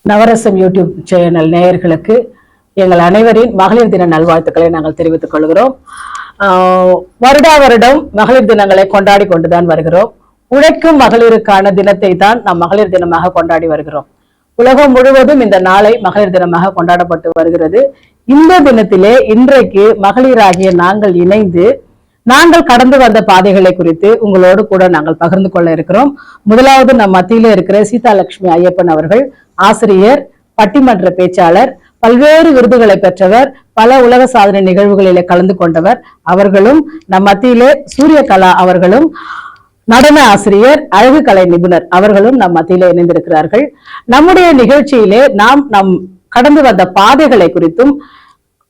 நவரசம் YouTube channel நேயர்களுக்கு எங்கள் அனைவரின் மகளிர் தின நல்வாழ்த்துக்களை நாங்கள் தெரிவித்துக் கொள்கிறோம். வருடா வருடம் மகளிர் தினங்களை கொண்டாடி கொண்டுதான் வருகிறோம். உழைக்கும் மகளிருக்கான தினத்தை தான் நாம் மகளிர் தினமாக கொண்டாடி வருகிறோம். உலகம் முழுவதும் இந்த நாளை மகளிர் தினமாக கொண்டாடப்பட்டு வருகிறது. இந்த தினத்திலே இன்றைக்கு மகளிராகிய நாங்கள் இணைந்து நாங்கள் கடந்து வந்த பாதைகளை குறித்து உங்களோடு கூட நாங்கள் பகிர்ந்து கொள்ள இருக்கிறோம். முதலாவது நம் மத்தியில இருக்கிற சீதாலட்சுமி ஐயப்பன் அவர்கள் ஆசிரியர், பட்டிமன்ற பேச்சாளர், பல்வேறு விருதுகளை பெற்றவர், பல உலக சாதனை நிகழ்வுகளிலே கலந்து கொண்டவர். அவர்களும் நம் மத்தியிலே சூரியகலா அவர்களும் நடன ஆசிரியர், அழகு கலை நிபுணர் அவர்களும் நம் மத்தியிலே இணைந்திருக்கிறார்கள். நம்முடைய நிகழ்ச்சியிலே நம் கடந்து வந்த பாதைகளை குறித்தும்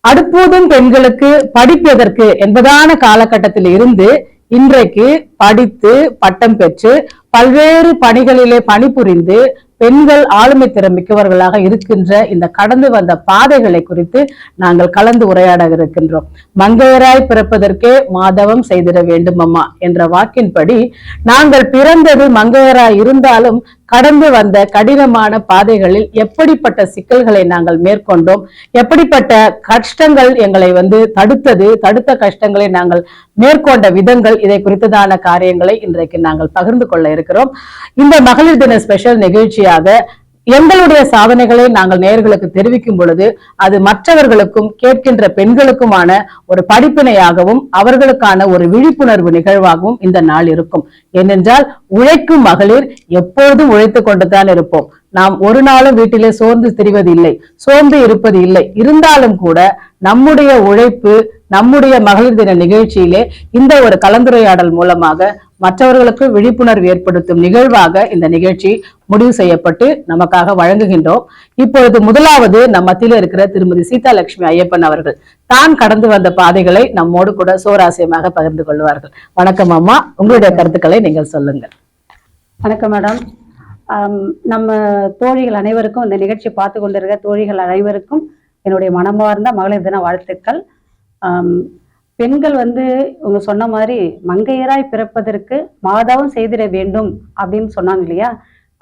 அடுப்பூதும் பெண்களுக்கு படிப்பதற்கு என்பதான காலகட்டத்தில் இருந்து இன்றைக்கு படித்து பட்டம் பெற்று பல்வேறு பணிகளிலே பணிபுரிந்து பெண்கள் ஆளுமை திறம் மிக்கவர்களாக இருக்கின்ற இந்த கடந்து வந்த பாதைகளை குறித்து நாங்கள் கலந்து உரையாட இருக்கின்றோம். மங்கையராய் பிறப்பதற்கே மாதவம் செய்திட வேண்டும் அம்மா என்ற வாக்கின்படி நாங்கள் பிறந்தது மங்கையராய் இருந்தாலும் கடந்து வந்த கடினமான பாதைகளில் எப்படிப்பட்ட சிக்கல்களை நாங்கள் மேற்கொண்டோம், எப்படிப்பட்ட கஷ்டங்கள் எங்களை தடுத்த கஷ்டங்களை நாங்கள் மேற்கொண்ட விதங்கள், இதை குறித்ததான காரியங்களை இன்றைக்கு நாங்கள் பகிர்ந்து கொள்ள இருக்கிறோம். இந்த மகளிர் தின ஸ்பெஷல் நிகழ்ச்சியாக எங்களுடைய சாதனைகளை நாங்கள் நேயர்களுக்கு தெரிவிக்கும் பொழுது அது மற்றவர்களுக்கும் கேட்கின்ற பெண்களுக்குமான ஒரு படிப்பினையாகவும் அவர்களுக்கான ஒரு விழிப்புணர்வு நிகழ்வாகவும் இந்த நாள் இருக்கும். ஏனென்றால் உழைக்கும் மகளிர் எப்பொழுதும் உழைத்துக் கொண்டுதான் இருப்போம். நாம் ஒரு நாளும் வீட்டிலே சோர்ந்து திரிவது இல்லை, சோர்ந்து இருப்பது இல்லை. இருந்தாலும் கூட நம்முடைய உழைப்பு, நம்முடைய மகளிர் தின நிகழ்ச்சியிலே இந்த ஒரு கலந்துரையாடல் மூலமாக மற்றவர்களுக்கு விழிப்புணர்வு ஏற்படுத்தும் நிகழ்வாக இந்த நிகழ்ச்சி முடிவு செய்யப்பட்டு நமக்காக வழங்குகின்றோம். இப்பொழுது முதலாவது நம் மத்தியில இருக்கிற திருமதி சீதாலட்சுமி ஐயப்பன் அவர்கள் தான் கடந்து வந்த பாதைகளை நம்மோடு கூட சோராசியமாக பகிர்ந்து கொள்வார்கள். வணக்கம் அம்மா, உங்களுடைய கருத்துக்களை நீங்கள் சொல்லுங்கள். வணக்கம் மேடம். நம்ம தோழிகள் அனைவருக்கும், இந்த நிகழ்ச்சி பார்த்து கொண்டிருக்க தோழிகள் அனைவருக்கும் என்னுடைய மனமார்ந்த மகளிர் தின வாழ்த்துக்கள். பெண்கள் உங்க சொன்ன மாதிரி மங்கையராய் பிறப்பதற்கு மாதவம் செய்திட வேண்டும் அப்படின்னு சொன்னாங்க இல்லையா?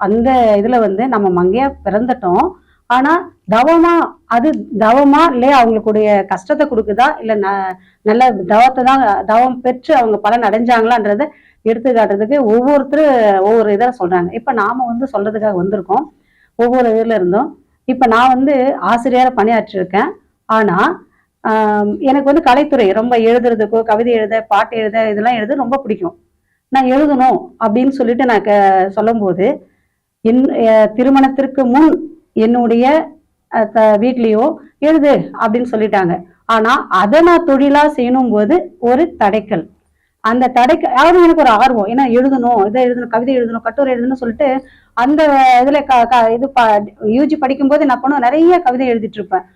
அந்த இதுல நம்ம மங்கையா பிறந்துட்டோம். ஆனா அது தவமா இல்லையா, அவங்களுக்குடைய கஷ்டத்தை கொடுக்குதா இல்ல நல்ல தவத்தை தான் தவம் பெற்று அவங்க பலன் அடைஞ்சாங்களான்றத எடுத்துக்காட்டுறதுக்கு ஒவ்வொருத்தரும் ஒவ்வொரு இதை சொல்றாங்க. இப்ப நாம சொல்றதுக்காக வந்திருக்கோம் ஒவ்வொரு இதுல இருந்தோம். இப்ப நான் ஆசிரியரா பணியாற்றிருக்கேன். ஆனா எனக்கு கலைத்துறை ரொம்ப எழுதுறதுக்கோ, கவிதை எழுத, பாட்டு எழுத, இதெல்லாம் எழுத ரொம்ப பிடிக்கும். நான் எழுதணும் அப்படின்னு சொல்லிட்டு நான் சொல்லும் போது திருமணத்திற்கு முன் என்னுடைய வீட்லயோ எழுது அப்படின்னு சொல்லிட்டாங்க. ஆனா அதை நான் தொழிலா செய்யணும் போது ஒரு தடைக்கல். அந்த தடைக்கு யாரும் எனக்கு ஒரு ஆர்வம், ஏன்னா எழுதணும், இதை எழுதணும், கவிதை எழுதணும், கட்டுரை எழுதணும்னு சொல்லிட்டு அந்த இதுல இது யூஜி படிக்கும்போது நான் பண்ணுவேன், நிறைய கவிதை எழுதிட்டு இருப்பேன்.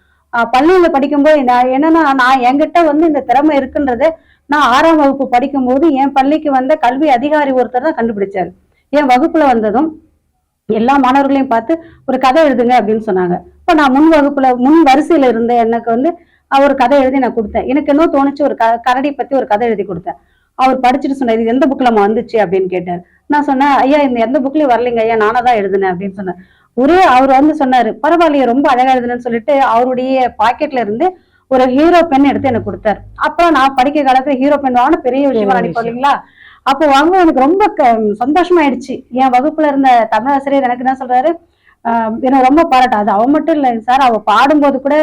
பள்ளியில படிக்கும்போது என்னன்னா நான் என்கிட்ட இந்த திறமை இருக்குன்றத நான் 6ஆம் வகுப்பு படிக்கும்போது என் பள்ளிக்கு வந்த கல்வி அதிகாரி ஒருத்தர் தான் கண்டுபிடிச்சாரு. என் வகுப்புல வந்ததும் எல்லா மாணவர்களையும் பார்த்து ஒரு கதை எழுதுங்க அப்படின்னு சொன்னாங்க. இப்ப நான் முன் வரிசையில இருந்த எனக்கு ஒரு கதை எழுதி நான் கொடுத்தேன். எனக்கு என்ன தோணுச்சு, ஒரு கரடி பத்தி ஒரு கதை எழுதி கொடுத்தேன். அவர் படிச்சுட்டு சொன்னார், இது எந்த புக்ல வந்துச்சு அப்படின்னு கேட்டார். நான் சொன்னேன், ஐயா இந்த எந்த புக்லயும் வரலைங்க ஐயா, நானா தான் எழுதுனேன் அப்படின்னு சொன்னேன். அவர் சொன்னாரு, பரவாயில்லையே ரொம்ப அழகா எழுதுனேன்னு சொல்லிட்டு அவருடைய பாக்கெட்ல இருந்து ஒரு ஹீரோ பென் எடுத்து எனக்கு கொடுத்தாரு. அப்ப நான் படிக்க காலத்துல ஹீரோ பென் வாங்கின பெரிய விஷயமா நினைப்போம் இல்லைங்களா? அப்போ வாங்க எனக்கு ரொம்ப சந்தோஷமாயிடுச்சு. என் வகுப்புல இருந்த தமிழ் ஆசிரியர் எனக்கு என்ன சொல்றாரு, எனக்கு ரொம்ப பாராட்டு. அது அவ மட்டும் இல்லை சார், அவ பாடும்போது கூட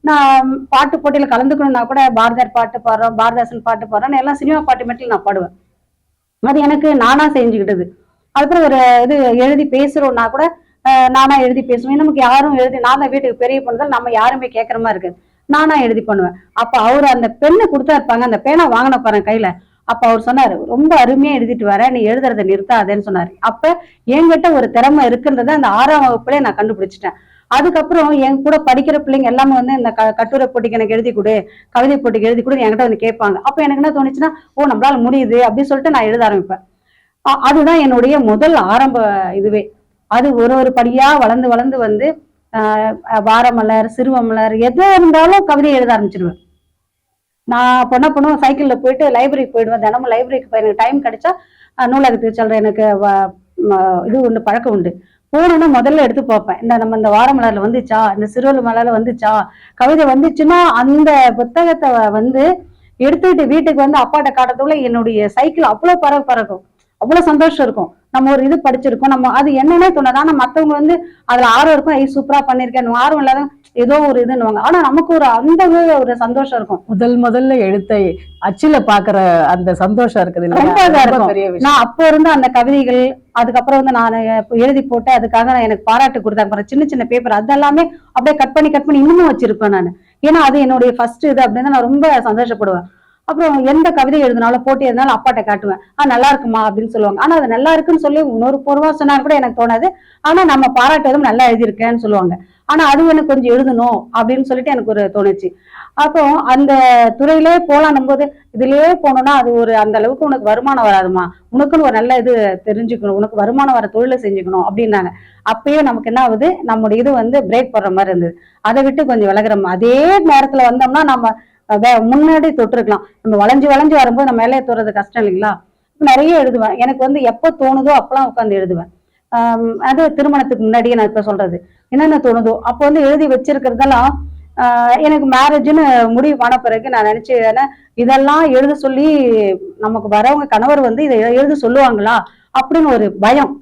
நான் பாட்டு போட்டியில கலந்துக்கணும்னா கூட பாரதியார் பாட்டு பாடுறோம், பாரதாசன் பாட்டு பாடுறோம், எல்லாம் சினிமா பாட்டு மட்டும் நான் பாடுவேன். அது எனக்கு நானா செஞ்சுக்கிட்டது. அதுக்கப்புறம் ஒரு இது எழுதி பேசுறோம்னா கூட நானா எழுதி பேசுவேன். நமக்கு யாரும் எழுதி, நான் தான் வீட்டுக்கு பெரிய பொண்ணுதான், நம்ம யாருமே கேட்கற மாதிரி இருக்குது, நானா எழுதி பண்ணுவேன். அப்ப அவரு அந்த பெண்ணை கொடுத்தா இருப்பாங்க, அந்த பேனா வாங்கின பாருங்க கையில. அப்ப அவர் சொன்னாரு, ரொம்ப அருமையா எழுதிட்டு வர, நீ எழுதுறதை நிறுத்தாதேன்னு சொன்னாரு. அப்ப என்கிட்ட ஒரு திறமை இருக்குன்றத அந்த 6ஆம் வகுப்புலயே நான் கண்டுபிடிச்சிட்டேன். அதுக்கப்புறம் என் கூட படிக்கிற பிள்ளைங்க எல்லாமே இந்த கட்டுரை போட்டிக்கு எனக்கு எழுதி கொடு, கவிதை போட்டிக்கு எழுதி கொடு என்கிட்ட கேட்பாங்க. அப்ப எனக்கு என்ன தோணுச்சுன்னா, ஓ நம்மளால முடியுது அப்படின்னு சொல்லிட்டு நான் எழுத ஆரம்பிப்பேன். அதுதான் என்னுடைய முதல் ஆரம்ப இதுவே. அது ஒரு படியா வளர்ந்து வாரமலர், சிறுவமலர் எது இருந்தாலும் கவிதை எழுத ஆரம்பிச்சிடுவேன். நான் என்ன பண்ணுவேன், சைக்கிள்ல போயிட்டு லைப்ரரிக்கு போயிடுவேன். தினமும் லைப்ரரிக்கு எனக்கு டைம் கிடைச்சா நூலகத்துக்கு சொல்றேன். எனக்கு இது ஒன்று பழக்கம் உண்டு. போனோன்னா முதல்ல எடுத்து பார்ப்பேன். நம்ம இந்த வாரமலர்ல வந்துச்சா, இந்த சிறுவல் மலர்ல வந்துச்சா, கவிதை வந்துச்சுன்னா அந்த புத்தகத்தை வந்து எடுத்துக்கிட்டு வீட்டுக்கு வந்து அப்பாட்ட காட்டுறதுக்குள்ள என்னுடைய சைக்கிள் அவ்வளவு பறக்கும். அவ்வளவு சந்தோஷம் இருக்கும். நம்ம ஒரு இது படிச்சிருக்கோம், நம்ம அது என்னன்னே தோணாது. ஆனா மத்தவங்க வந்து அதுல ஆர்வம் இருக்கும், ஐ சூப்பரா பண்ணிருக்கேன், ஆர்வம் இல்லாத ஏதோ ஒரு இதுன்னுவாங்க. ஆனா நமக்கு ஒரு அந்த ஒரு சந்தோஷம் இருக்கும். முதல்ல எழுத்தை அச்சில பாக்குற அந்த சந்தோஷம் இருக்குது ரொம்ப இதா இருக்கும். நான் அப்ப இருந்து அந்த கவிதைகள், அதுக்கப்புறம் வந்து நான் எழுதி போட்டு அதுக்காக எனக்கு பாராட்டு கொடுத்தாங்க சின்ன சின்ன பேப்பர், அதெல்லாமே அப்படியே கட் பண்ணி இன்னமும் வச்சிருப்பேன் நான். ஏன்னா அது என்னுடைய ஃபர்ஸ்ட் இது அப்படின்னு நான் ரொம்ப சந்தோஷப்படுவேன். அப்புறம் எந்த கவிதை எழுதினாலும் போட்டி எழுதினாலும் அப்பாட்ட காட்டுவேன். நல்லா இருக்குமா அப்படின்னு சொல்லுவாங்க. ஆனா அது நல்லா இருக்குன்னு சொல்லி இன்னொரு பூர்வமா சொன்னா கூட எனக்கு தோணாது. ஆனா நம்ம பாராட்டுவதும் நல்லா எழுதியிருக்கேன்னு சொல்லுவாங்க. ஆனா அது எனக்கு கொஞ்சம் எழுதணும் அப்படின்னு சொல்லிட்டு எனக்கு ஒரு தோணுச்சு. அப்போ அந்த துறையிலே போலான்னும் போது இதுலயே போனோம்னா அது ஒரு அந்த அளவுக்கு உனக்கு வருமானம் வராதுமா, உனக்குன்னு ஒரு நல்ல இது தெரிஞ்சுக்கணும், உனக்கு வருமானம் வர தொழிலை செஞ்சுக்கணும் அப்படின்னாங்க. அப்பயே நமக்கு என்ன ஆகுது, நம்முடைய இது வந்து பிரேக் போடுற மாதிரி இருந்தது. அதை விட்டு கொஞ்சம் விலகுறோம். அதே நேரத்துல வந்தோம்னா நம்ம முன்னாடி தொட்டிருக்கலாம். நம்ம வளைஞ்சு வரும்போது நம்ம மேலே தொடுறது கஷ்டம் இல்லைங்களா. நிறைய எழுதுவேன். எனக்கு வந்து எப்போ தோணுதோ அப்பெல்லாம் உட்காந்து எழுதுவேன். அது திருமணத்துக்கு முன்னாடியே நான் இப்ப சொல்றது என்னென்ன தோணுதோ அப்போ வந்து எழுதி வச்சிருக்கிறதெல்லாம் எனக்கு மேரேஜ்னு முடிவு பண்ண பிறகு நான் நினைச்சேன், இதெல்லாம் எழுத சொல்லி நமக்கு வரவங்க கணவர் வந்து இதை எழுத சொல்லுவாங்களா அப்படின்னு ஒரு பயம்.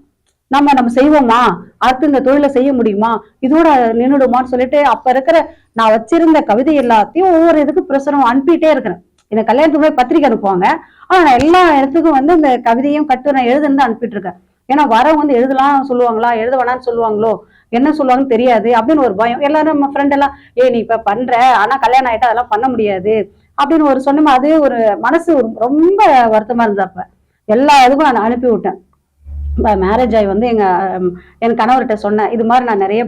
நம்ம செய்வோமா, அடுத்து இந்த தொழிலை செய்ய முடியுமா, இதோட நின்றுடுமான்னு சொல்லிட்டு அப்ப இருக்கிற நான் வச்சிருந்த கவிதை எல்லாத்தையும் ஒவ்வொரு இதுக்கு பிரசுரம் அனுப்பிட்டே இருக்கிறேன். எனக்கு கல்யாணத்துக்கு போய் பத்திரிக்கை அனுப்புவாங்க. ஆனா நான் எல்லா இடத்துக்கும் வந்து இந்த கவிதையும் கட்டுரை எழுதுன்னு அனுப்பிட்டு இருக்கேன். ஏன்னா வரவங்க வந்து எழுதலாம் சொல்லுவாங்களா, எழுத வேணாம்னு சொல்லுவாங்களோ, என்ன சொல்லுவாங்கன்னு தெரியாது அப்படின்னு ஒரு பயம். எல்லாரும் நம்ம ஃப்ரெண்ட் எல்லாம் நீ இப்ப பண்ற, ஆனா கல்யாணம் ஆயிட்டா அதெல்லாம் பண்ண முடியாது அப்படின்னு ஒரு சொன்னோமா, அது ஒரு மனசு ரொம்ப வருத்தமா இருந்தது. அப்ப எல்லா இதுக்கும் நான் அனுப்பி விட்டேன். மேரேஜ் ஆகி வந்து என் கணவர்கிட்ட சொன்னேன், இது மாதிரி நான் நிறைய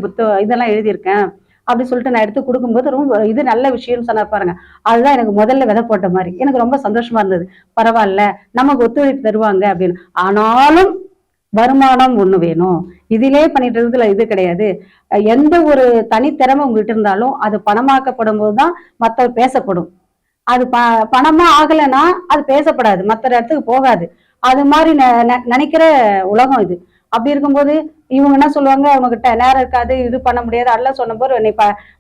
இதெல்லாம் எழுதியிருக்கேன் அப்படி சொல்லிட்டு நான் எடுத்து கொடுக்கும்போது ரொம்ப இது நல்ல விஷயம்னு சொன்ன பாருங்க. அதுதான் எனக்கு முதல்ல விதை போட்ட மாதிரி எனக்கு ரொம்ப சந்தோஷமா இருந்தது. பரவாயில்ல, நமக்கு ஒத்துழைப்பு தருவாங்க அப்படின்னு. ஆனாலும் வருமானம் ஒண்ணு வேணும். இதிலே பண்ணிட்டு இருக்கிறதுல இது கிடையாது. எந்த ஒரு தனித்திறமை உங்ககிட்ட இருந்தாலும் அது பணமாக்கப்படும் போதுதான் மத்தவர் பேசப்படும். அது பணமா ஆகலைன்னா அது பேசப்படாது, மற்ற இடத்துக்கு போகாது. அது மாதிரி நினைக்கிற உலகம் இது. அப்படி இருக்கும்போது இவங்க என்ன சொல்லுவாங்க, அவங்ககிட்ட நேரம் இருக்காது, இது பண்ண முடியாது, அதெல்லாம் சொன்ன போது நீ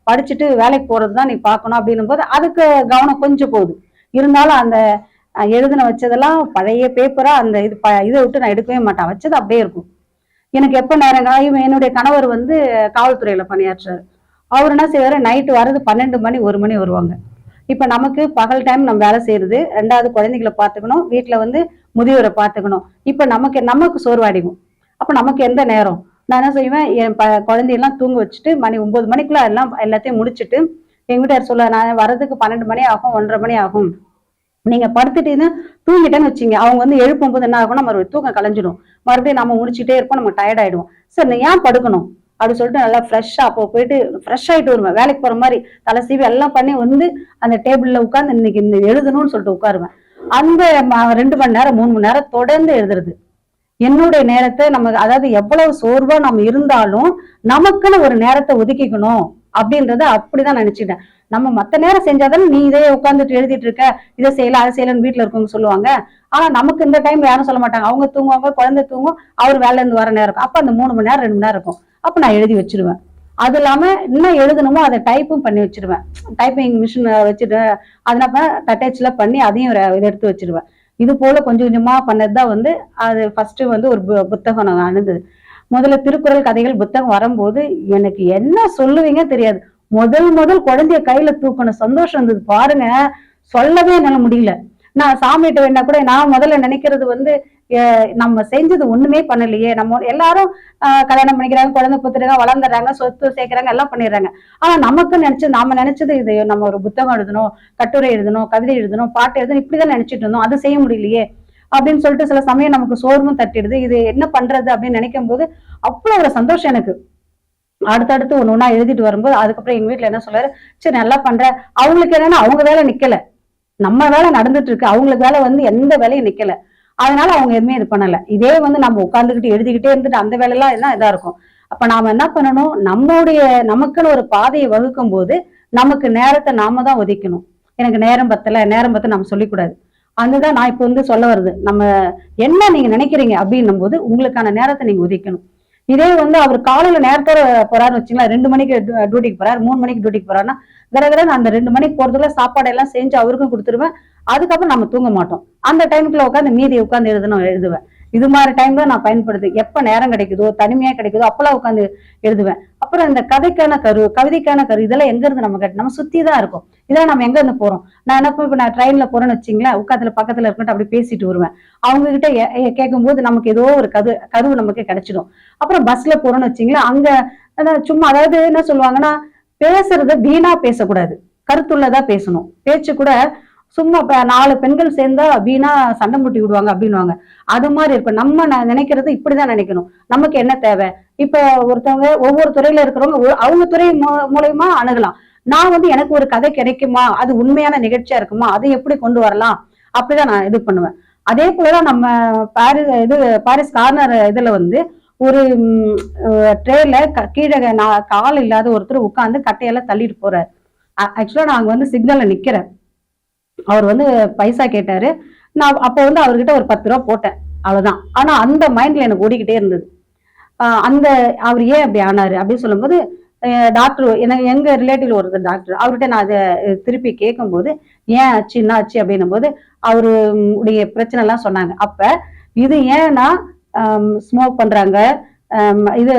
படிச்சுட்டு வேலைக்கு போறதுதான் நீ பார்க்கணும் அப்படின்னும் போது அதுக்கு கவனம் கொஞ்சம் போகுது. இருந்தாலும் அந்த எழுதின வச்சதெல்லாம் பழைய பேப்பரா அந்த இதை விட்டு நான் எடுக்கவே மாட்டேன். வச்சது அப்படியே இருக்கும். எனக்கு எப்ப நேரம் என்னுடைய கணவர் வந்து காவல்துறையில பணியாற்றுறாரு. அவர் என்ன செய்வாரு, நைட்டு வர்றது 12 மணி 1 மணி வருவாங்க. இப்ப நமக்கு பகல் டைம் நம்ம வேலை செய்யறது, 2வது குழந்தைகளை பார்த்துக்கணும், வீட்டுல வந்து முதியோரை பார்த்துக்கணும். இப்ப நமக்கு சோர்வாடிக்கும். அப்ப நமக்கு எந்த நேரம், நான் என்ன செய்வேன், என் குழந்தையெல்லாம் தூங்க வச்சுட்டு மணி 9 மணிக்குள்ள எல்லாத்தையும் முடிச்சுட்டு எங்க வீட்டார் சொல்ல, நான் வர்றதுக்கு 12 மணி ஆகும், 1:30 மணி ஆகும், நீங்க படுத்துட்டீங்கன்னா தூங்கிட்டேன்னு வச்சுங்க, அவங்க வந்து எழுப்பும் போது என்ன ஆகும்னா மறுபடியும் தூக்கம் கலைஞ்சிடும், மறுபடியும் நம்ம முடிச்சுட்டே இருப்போம், நம்ம டயர்ட் ஆயிடுவோம். சார் நீ ஏன் படுக்கணும் அப்படி சொல்லிட்டு நல்லா ஃப்ரெஷ்ஷா அப்போ போயிட்டு ஃப்ரெஷ் ஆயிட்டு வருவேன். வேலைக்கு போற மாதிரி தலை சீவி எல்லாம் பண்ணி வந்து அந்த டேபிள்ல உட்கார்ந்து இன்னைக்கு இந்த எழுதணும்னு சொல்லிட்டு உட்காருவேன். அந்த 2 மணி நேரம் 3 மணி நேரம் தொடர்ந்து எழுதுறது என்னுடைய நேரத்தை நம்ம, அதாவது எவ்வளவு சோர்வா நம்ம இருந்தாலும் நமக்குன்னு ஒரு நேரத்தை ஒதுக்கிக்கணும் அப்படின்றத அப்படிதான் நினைச்சுட்டேன். நம்ம மத்த நேரம் செஞ்சாதானே நீ இதே உட்காந்துட்டு எழுதிட்டு இருக்க, இதை செய்யலாம் அதை செய்யலன்னு வீட்டுல இருக்கவங்க சொல்லுவாங்க. ஆனா நமக்கு இந்த டைம்ல யாரும் சொல்ல மாட்டாங்க. அவங்க தூங்குவாங்க, குழந்தை தூங்கும், அவர் வேலையில இருந்து வர நேரம் இருக்கும். அப்ப அந்த 3 மணி நேரம் 2 மணி நேரம் இருக்கும். அப்ப நான் எழுதி வச்சிருவேன். அது இல்லாம என்ன எழுதணுமோ அதை டைப்பும் பண்ணி வச்சிருவேன். டைப்பிங் மிஷின் வச்சுட்டு அதனால டச்சஸ்ல பண்ணி அதையும் இதை எடுத்து வச்சிருவேன். இது போல கொஞ்சம் கொஞ்சமா பண்ணதுதான் வந்து அது ஃபர்ஸ்ட் வந்து ஒரு புத்தகம் நான் அணுது. முதல்ல திருக்குறள் கதைகள் புத்தகம் வரும்போது எனக்கு என்ன சொல்லுவீங்க தெரியாது. முதல் குழந்தைய கையில தூக்கணும் சந்தோஷம் இருந்தது பாருங்க, சொல்லவே என்னால முடியல. நான் சாமிகிட்ட வேணா கூட நான் முதல்ல நினைக்கிறது வந்து நம்ம செஞ்சது ஒண்ணுமே பண்ணலையே, நம்ம எல்லாரும் கல்யாணம் பண்ணிக்கிறாங்க, குழந்தை புத்துறாங்க, வளர்ந்துடுறாங்க, சொத்து சேர்க்கிறாங்க, எல்லாம் பண்ணிடுறாங்க. ஆனா நமக்கு நாம நினைச்சது இது, நம்ம ஒரு புத்தகம் எழுதணும், கட்டுரை எழுதணும், கவிதை எழுதணும், பாட்டு எழுதணும், இப்படிதான் நினைச்சிட்டு இருந்தோம், அது செய்ய முடியலையே அப்படின்னு சொல்லிட்டு சில சமயம் நமக்கு சோர்வும் தட்டிடுது. இது என்ன பண்றது அப்படின்னு நினைக்கும் போது அவ்வளவு ஒரு சந்தோஷம் எனக்கு. அடுத்தடுத்து ஒண்ணு எழுதிட்டு வரும்போது அதுக்கப்புறம் எங்க வீட்டுல என்ன சொல்றாரு, சரி நல்லா பண்ற. அவங்களுக்கு என்னன்னா அவங்க வேலை நிக்கல, நம்ம வேலை நடந்துட்டு இருக்கு, அவங்களுக்கு வேலை வந்து எந்த வேலையும் நிக்கல. அதனால அவங்க எதுவுமே இது பண்ணல. இதே வந்து நம்ம உட்காந்துக்கிட்டு எழுதிக்கிட்டே இருந்துட்டு அந்த வேலையெல்லாம் எல்லாம் இதா இருக்கும். அப்ப நாம என்ன பண்ணணும், நமக்குன்னு ஒரு பாதையை வகுக்கும் போது நமக்கு நேரத்தை நாம தான் ஒதுக்கணும். எனக்கு நேரம் பத்தல நம்ம சொல்லிக்கூடாது. அதுதான் நான் இப்ப வந்து சொல்ல வருது. நம்ம என்ன நீங்க நினைக்கிறீங்க அப்படின்னும் போது உங்களுக்கான நேரத்தை நீங்க ஒதுக்கணும். இதே வந்து அவர் காலையில நேரத்தோட போறாருன்னு வச்சுங்களா, 2 மணிக்கு டியூட்டிக்கு போறாரு, 3 மணிக்கு டியூட்டிக்கு போறாருன்னா கடகடன்னு அந்த 2 மணிக்கு போறதுக்குள்ள சாப்பாடு எல்லாம் செஞ்சு அவருக்கும் கொடுத்துருவேன். அதுக்கப்புறம் நம்ம தூங்க மாட்டோம். அந்த டைமுக்குள்ள உட்காந்து மீதி உட்காந்து எழுதுவேன். இது மாதிரி டைம்ல நான் பயன்படுது எப்ப நேரம் கிடைக்குதோ, தனிமையா கிடைக்குதோ அப்பெல்லாம் உட்காந்து எழுதுவேன். அப்புறம் இந்த கதைக்கான கரு, கவிதைக்கான கரு, இதெல்லாம் எங்க இருந்து நம்ம நம்ம சுத்தி தான் இருக்கும். இதெல்லாம் நம்ம எங்க இருந்து போறோம். நான் என்ன இப்ப நான் ட்ரெயின்ல போறேன்னு வச்சுங்களேன், உட்காத்துல பக்கத்துல இருக்கட்டும் அப்படி பேசிட்டு வருவேன். அவங்க கிட்ட கேட்கும் போது நமக்கு ஏதோ ஒரு கருவு நமக்கு கிடைச்சிடும். அப்புறம் பஸ்ல போறோம்னு வச்சுங்களேன், அங்க சும்மா அதாவது என்ன சொல்லுவாங்கன்னா, பேசுறத வீணா பேசக்கூடாது, கருத்துள்ளதா பேசணும். பேச்சு கூட சும்மா 4 பெண்கள் சேர்ந்தா வீணா சண்டை முட்டி விடுவாங்க அப்படின்னுவாங்க. அது மாதிரி இருக்கும். நம்ம நினைக்கிறது இப்படிதான் நினைக்கணும். நமக்கு என்ன தேவை. இப்ப ஒருத்தவங்க ஒவ்வொரு துறையில இருக்கிறவங்க அவங்க துறை மூலயமா அணுகலாம். நான் வந்து எனக்கு ஒரு கதை கிடைக்குமா, அது உண்மையான நிகழ்ச்சியா இருக்குமா, அதை எப்படி கொண்டு வரலாம் அப்படிதான் நான் இது பண்ணுவேன். அதே போலதான் நம்ம பாரிஸ் கார்னர் இதுல வந்து ஒரு ட்ரேல கீழே கால் இல்லாத ஒருத்தர் உட்கார்ந்து கட்டையெல்லாம் தள்ளிட்டு போறாரு. ஆக்சுவலா நான் அங்க வந்து சிக்னல்ல நிக்கிறேன். அவர் வந்து பைசா கேட்டாரு. நான் அப்ப வந்து அவர்கிட்ட ஒரு 10 ரூபா போட்டேன், அவ்வளவுதான். ஆனா அந்த மைண்ட்ல எனக்கு ஓடிக்கிட்டே இருந்தது. அந்த அவர் ஏன் அப்படி ஆனாரு அப்படின்னு சொல்லும்போது, டாக்டர் எங்க ரிலேட்டிவ் ஒருத்தர் டாக்டர், அவர்கிட்ட நான் அதை திருப்பி கேட்கும்போது ஏன் ஆச்சு என்ன ஆச்சு அப்படின்னும் போது அவருடைய பிரச்சனை எல்லாம் சொன்னாங்க. அப்ப இது ஏன்னா ஸ்மோக் பண்றாங்க, இது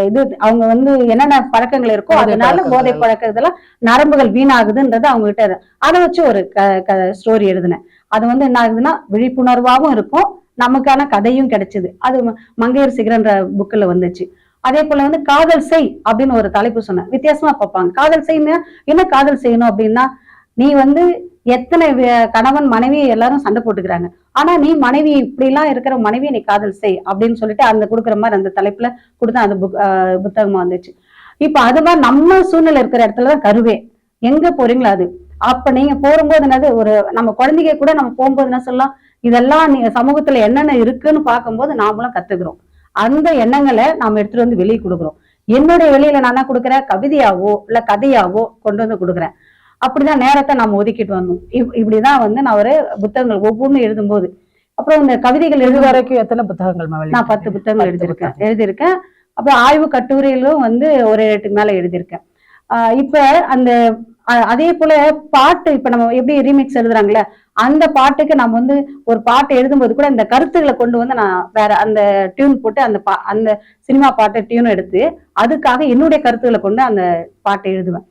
இது அவங்க வந்து என்னென்ன பழக்கங்கள் இருக்கோ அதனால போதை பழக்கம் இதெல்லாம் நரம்புகள் வீணாகுதுன்றது அவங்க கிட்ட அதை வச்சு ஒரு ஸ்டோரி எழுதினேன். அது வந்து என்ன ஆகுதுன்னா விழிப்புணர்வாகவும் இருக்கும், நமக்கான கதையும் கிடைச்சது. அது மங்கையர் சிகரன்ற புக்ல வந்துச்சு. அதே போல வந்து காதல் செய் அப்படின்னு ஒரு தலைப்பு சொன்னேன். வித்தியாசமா பார்ப்பாங்க. காதல் செய்யணும், என்ன காதல் செய்யணும் அப்படின்னா, நீ வந்து எத்தனை கணவன் மனைவி எல்லாரும் சண்டை போட்டுக்கிறாங்க, ஆனா நீ மனைவி இப்படி எல்லாம் இருக்கிற மனைவியை நீ காதல் செய் அப்படின்னு சொல்லிட்டு அந்த கொடுக்குற மாதிரி அந்த தலைப்புல கொடுத்தா அந்த புத்தகமா வந்துச்சு. இப்ப அது மாதிரி நம்ம சூழ்நிலை இருக்கிற இடத்துலதான் கருவே. எங்க போறீங்களா அது. அப்ப நீங்க போகும்போது என்னது, ஒரு நம்ம குழந்தைங்க கூட நம்ம போகும்போது என்ன சொல்லலாம், இதெல்லாம் நீங்க சமூகத்துல என்னென்ன இருக்குன்னு பார்க்கும்போது நாமளும் கத்துக்கிறோம். அந்த எண்ணங்களை நாம எடுத்துட்டு வந்து வெளியே கொடுக்குறோம். என்னுடைய வெளியில நான் என்ன கொடுக்குறேன், கவிதையாவோ இல்ல கதையாவோ கொண்டு வந்து கொடுக்குறேன். அப்படிதான் நேரத்தை நம்ம ஒதுக்கிட்டு வந்தோம். இப்படிதான் வந்து நான் ஒரு புத்தகங்கள் ஒவ்வொன்றும் எழுதும்போது, அப்புறம் இந்த கவிதைகள் எழுது வரைக்கும் எத்தனை புத்தகங்கள்? நான் 10 புத்தகங்கள் எழுதியிருக்கேன். அப்புறம் ஆய்வு கட்டுரையிலும் வந்து ஒரு 8 மேல எழுதியிருக்கேன். இப்ப அந்த அதே போல பாட்டு, இப்ப நம்ம எப்படி ரீமிக்ஸ் எழுதுறாங்கல்ல, அந்த பாட்டுக்கு நம்ம வந்து ஒரு பாட்டு எழுதும்போது கூட இந்த கருத்துக்களை கொண்டு வந்து நான் வேற அந்த டியூன் போட்டு அந்த சினிமா பாட்டு டியூன் எடுத்து அதுக்காக என்னுடைய கருத்துக்களை கொண்டு அந்த பாட்டை எழுதுவேன்.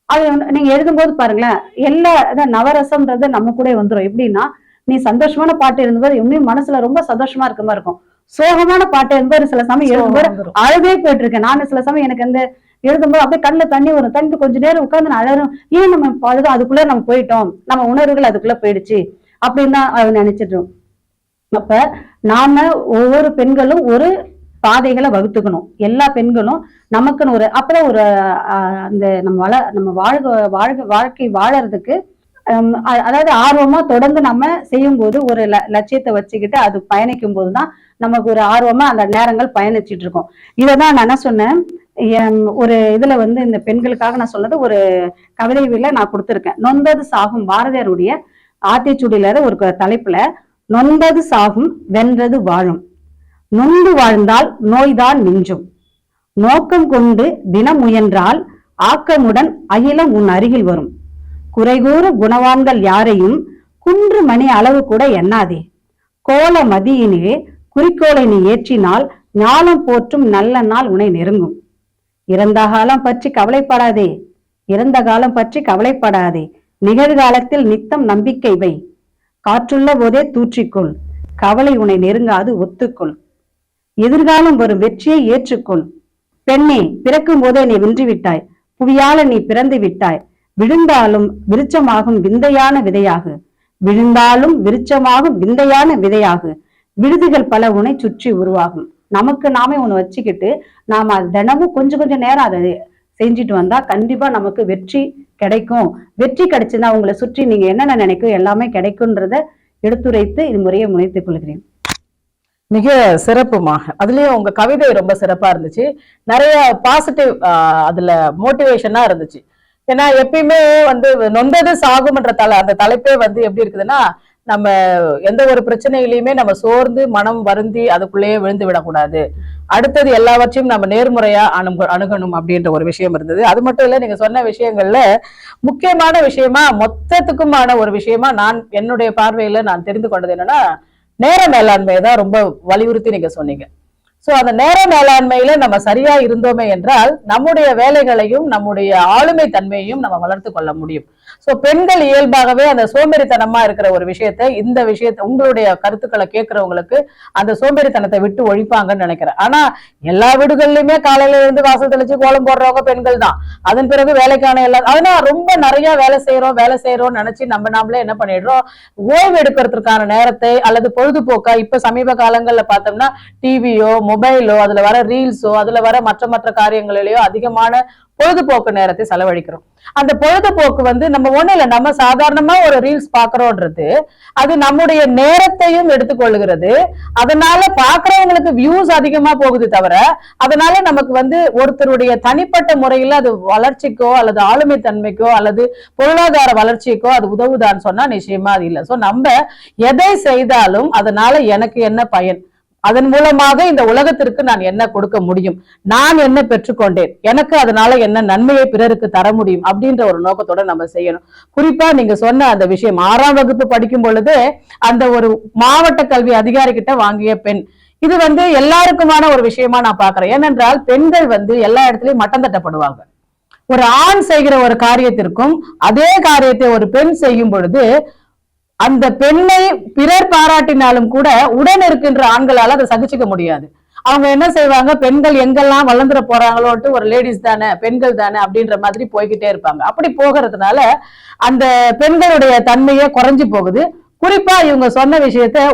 அது நீங்க எழுதும்போது பாருங்களேன், எல்லா நவரசம்ன்றது நம்ம கூட வந்துடும். எப்படின்னா, நீ சந்தோஷமான பாட்டு எழுதும்போது இன்னும் மனசுல ரொம்ப சந்தோஷமா இருக்க மாதிரி இருக்கும். சோகமான பாட்டு எழுதும்போது சில சமயம் எழுதும்போது அழவே போயிட்டு இருக்கேன். நானும் சில சமயம் எனக்கு அந்த எழுதும்போது அப்படியே கண்ணுல தண்ணி வரும். தண்ணி கொஞ்ச நேரம் உட்கார்ந்து நான் அழகும். ஏன் நம்ம அழுதும் அதுக்குள்ள நம்ம போயிட்டோம், நம்ம உணர்வுகள் அதுக்குள்ள போயிடுச்சு அப்படின்னு தான் நினைச்சிட்டோம். அப்ப நாம ஒவ்வொரு பெண்களும் ஒரு பாதைகளை வகுத்துக்கணும். எல்லா பெண்களும் நமக்குன்னு ஒரு அப்பதான் ஒரு அந்த நம்ம வாழ்க்கை வாழறதுக்கு அதாவது ஆர்வமா தொடர்ந்து நம்ம செய்யும் போது ஒரு லட்சியத்தை வச்சுக்கிட்டு அது பயணிக்கும் போதுதான் நமக்கு ஒரு ஆர்வமா அந்த நேரங்கள் பயணிச்சுட்டு இருக்கோம். இதைதான் நான் என்ன சொன்னேன், ஒரு இதுல வந்து இந்த பெண்களுக்காக நான் சொன்னது ஒரு கவிதையில நான் கொடுத்திருக்கேன். நொந்தது சாகும், பாரதியாருடைய ஆத்திச்சூடியில ஒரு தலைப்புல, நொந்தது சாகும் வென்றது வாழும், நொந்து வாழ்ந்தால் நோய்தான் மிஞ்சும், நோக்கம் கொண்டு தினம் முயன்றால் ஆக்கமுடன் அகிலம் உன் அருகில் வரும், குறைகூற குணவான்கள் யாரையும் குன்று மணி அளவு கூட எண்ணாதே, கோல மதியினே குறிக்கோளை நீ ஏற்றினால் ஞானம் போற்றும் நல்ல நாள் உன்னை நெருங்கும், இறந்த காலம் பற்றி கவலைப்படாதே, இறந்த காலம் பற்றி கவலைப்படாதே, நிகழ்காலத்தில் நித்தம் நம்பிக்கை வை, காற்றுள்ள போதே தூற்றிக்கொள், கவலை உன்னை நெருங்காது ஒத்துக்கொள், எதிர்காலம் வரும் வெற்றியை ஏற்றுக்கொள், பெண்ணே பிறக்கும் போதே நீ வென்றுவிட்டாய், புவியால நீ பிறந்து விட்டாய், விழுந்தாலும் விருட்சமாகும் விந்தையான விதையாகு, விழுந்தாலும் விருட்சமாகும் விந்தையான விதையாகு, விடுதிகள் பல உன்னை சுற்றி உருவாகும். நமக்கு நாமே ஒண்ணு வச்சுக்கிட்டு நாம அது தினமும் கொஞ்சம் கொஞ்சம் நேரம் அதை செஞ்சுட்டு வந்தா கண்டிப்பா நமக்கு வெற்றி கிடைக்கும். வெற்றி கிடைச்சுன்னா உங்களை சுற்றி நீங்க என்னென்ன நினைக்கும் எல்லாமே கிடைக்கும்ன்றத எடுத்துரைத்து இது முறையை முனைத்துக் கொள்கிறேன். மிக சிறப்புமாக. அதுலயும் உங்க கவிதை ரொம்ப சிறப்பா இருந்துச்சு. நிறைய பாசிட்டிவ் அதுல மோட்டிவேஷனா இருந்துச்சு. ஏன்னா எப்பயுமே வந்து நொந்தது சாகும்ன்ற அந்த தலைப்பே வந்து எப்படி இருக்குதுன்னா, நம்ம எந்த ஒரு பிரச்சனையிலையுமே நம்ம சோர்ந்து மனம் வருந்தி அதுக்குள்ளேயே விழுந்து விடக்கூடாது. அடுத்தது எல்லாவற்றையும் நம்ம நேர்முறையா அணுகணும் அப்படின்ற ஒரு விஷயம் இருந்தது. அது மட்டும் இல்ல, நீங்க சொன்ன விஷயங்கள்ல முக்கியமான விஷயமா, மொத்தத்துக்குமான ஒரு விஷயமா நான் என்னுடைய பார்வையில நான் தெரிந்து கொண்டது என்னன்னா, நேர மேலாண்மையை தான் ரொம்ப வலியுறுத்தி நீங்க சொன்னீங்க. சோ அந்த நேர மேலாண்மையில நம்ம சரியா இருந்தோமே என்றால் நம்முடைய வேலைகளையும் நம்முடைய ஆளுமை தன்மையையும் நம்ம வளர்த்து கொள்ள முடியும். சோ பெண்கள் இயல்பாகவே அந்த சோம்பேறித்தனமா இருக்கிற ஒரு இந்த விஷயத்தை உங்களுடைய கருத்துக்களை கேட்கிறவங்களுக்கு அந்த சோம்பேறித்தனத்தை விட்டு ஒழிப்பாங்கன்னு நினைக்கிறேன். ஆனா எல்லா வீடுகள்லயுமே காலையில இருந்து வாசல் தெளிச்சு கோலம் போடுறவங்க பெண்கள் தான். அதன் பிறகு வேலைக்கான ஆனா ரொம்ப நிறைய வேலை செய்யறோம் நினைச்சு நம்ம நாமளே என்ன பண்ணிடுறோம், ஓய்வு எடுக்கிறதுக்கான நேரத்தை அல்லது பொழுதுபோக்கா இப்ப சமீப காலங்கள்ல பார்த்தோம்னா டிவியோ மொபைலோ அதுல வர ரீல்ஸோ அதுல வர மற்ற காரியங்களிலேயோ அதிகமான பொழுதுபோக்கு நேரத்தை செலவழிக்கிறோம். அந்த பொழுதுபோக்கு நம்ம ஒண்ணு இல்ல, நம்ம சாதாரணமா ஒரு ரீல்ஸ் பாக்குறோன்றது அது நம்முடைய நேரத்தையும் எடுத்துக்கொள்கிறது. அதனால பாக்குறவங்களுக்கு வியூஸ் அதிகமா போகுது தவிர அதனால நமக்கு ஒருத்தருடைய தனிப்பட்ட முறையில அது வளர்ச்சிக்கோ அல்லது ஆளுமை தன்மைக்கோ அல்லது பொருளாதார வளர்ச்சிக்கோ அது உதவுதான்னு சொன்னா நிச்சயமா அது இல்லை. சோ நம்ம எதை செய்தாலும் அதனால எனக்கு என்ன பயன், அதன் மூலமாக இந்த உலகத்திற்கு நான் என்ன கொடுக்க முடியும், நான் என்ன பெற்றுக்கொண்டேன், எனக்கு அதனால என்ன நன்மையை பிறருக்கு தர முடியும் அப்படின்ற ஒரு நோக்கத்தோட நம்ம செய்யணும். குறிப்பா நீங்க சொன்ன அந்த விஷயம் 6ஆம் வகுப்பு படிக்கும் பொழுது அந்த ஒரு மாவட்ட கல்வி அதிகாரி கிட்ட வாங்கிய பெண், இது எல்லாருக்குமான ஒரு விஷயமா நான் பாக்குறேன். ஏனென்றால் பெண்கள் எல்லா இடத்துலயும் மட்டம் தட்டப்படுவாங்க. ஒரு ஆண் செய்கிற ஒரு காரியத்திற்கும் அதே காரியத்தை ஒரு பெண் செய்யும் பொழுது அந்த பெண்ணை பிறர் பாராட்டினாலும் கூட உடன் இருக்கின்ற ஆண்களால அதை சகிச்சுக்க முடியாது. அவங்க என்ன செய்வாங்க, பெண்கள் எங்கெல்லாம் வளர்ந்துட போறாங்களோன்ட்டு ஒரு லேடிஸ் தானே பெண்கள் தானே அப்படின்ற மாதிரி போய்கிட்டே இருப்பாங்க. அப்படி போகிறதுனால அந்த பெண்களுடைய தன்மையே குறைஞ்சு போகுது. குறிப்பா இவங்க சொன்ன விஷயத்த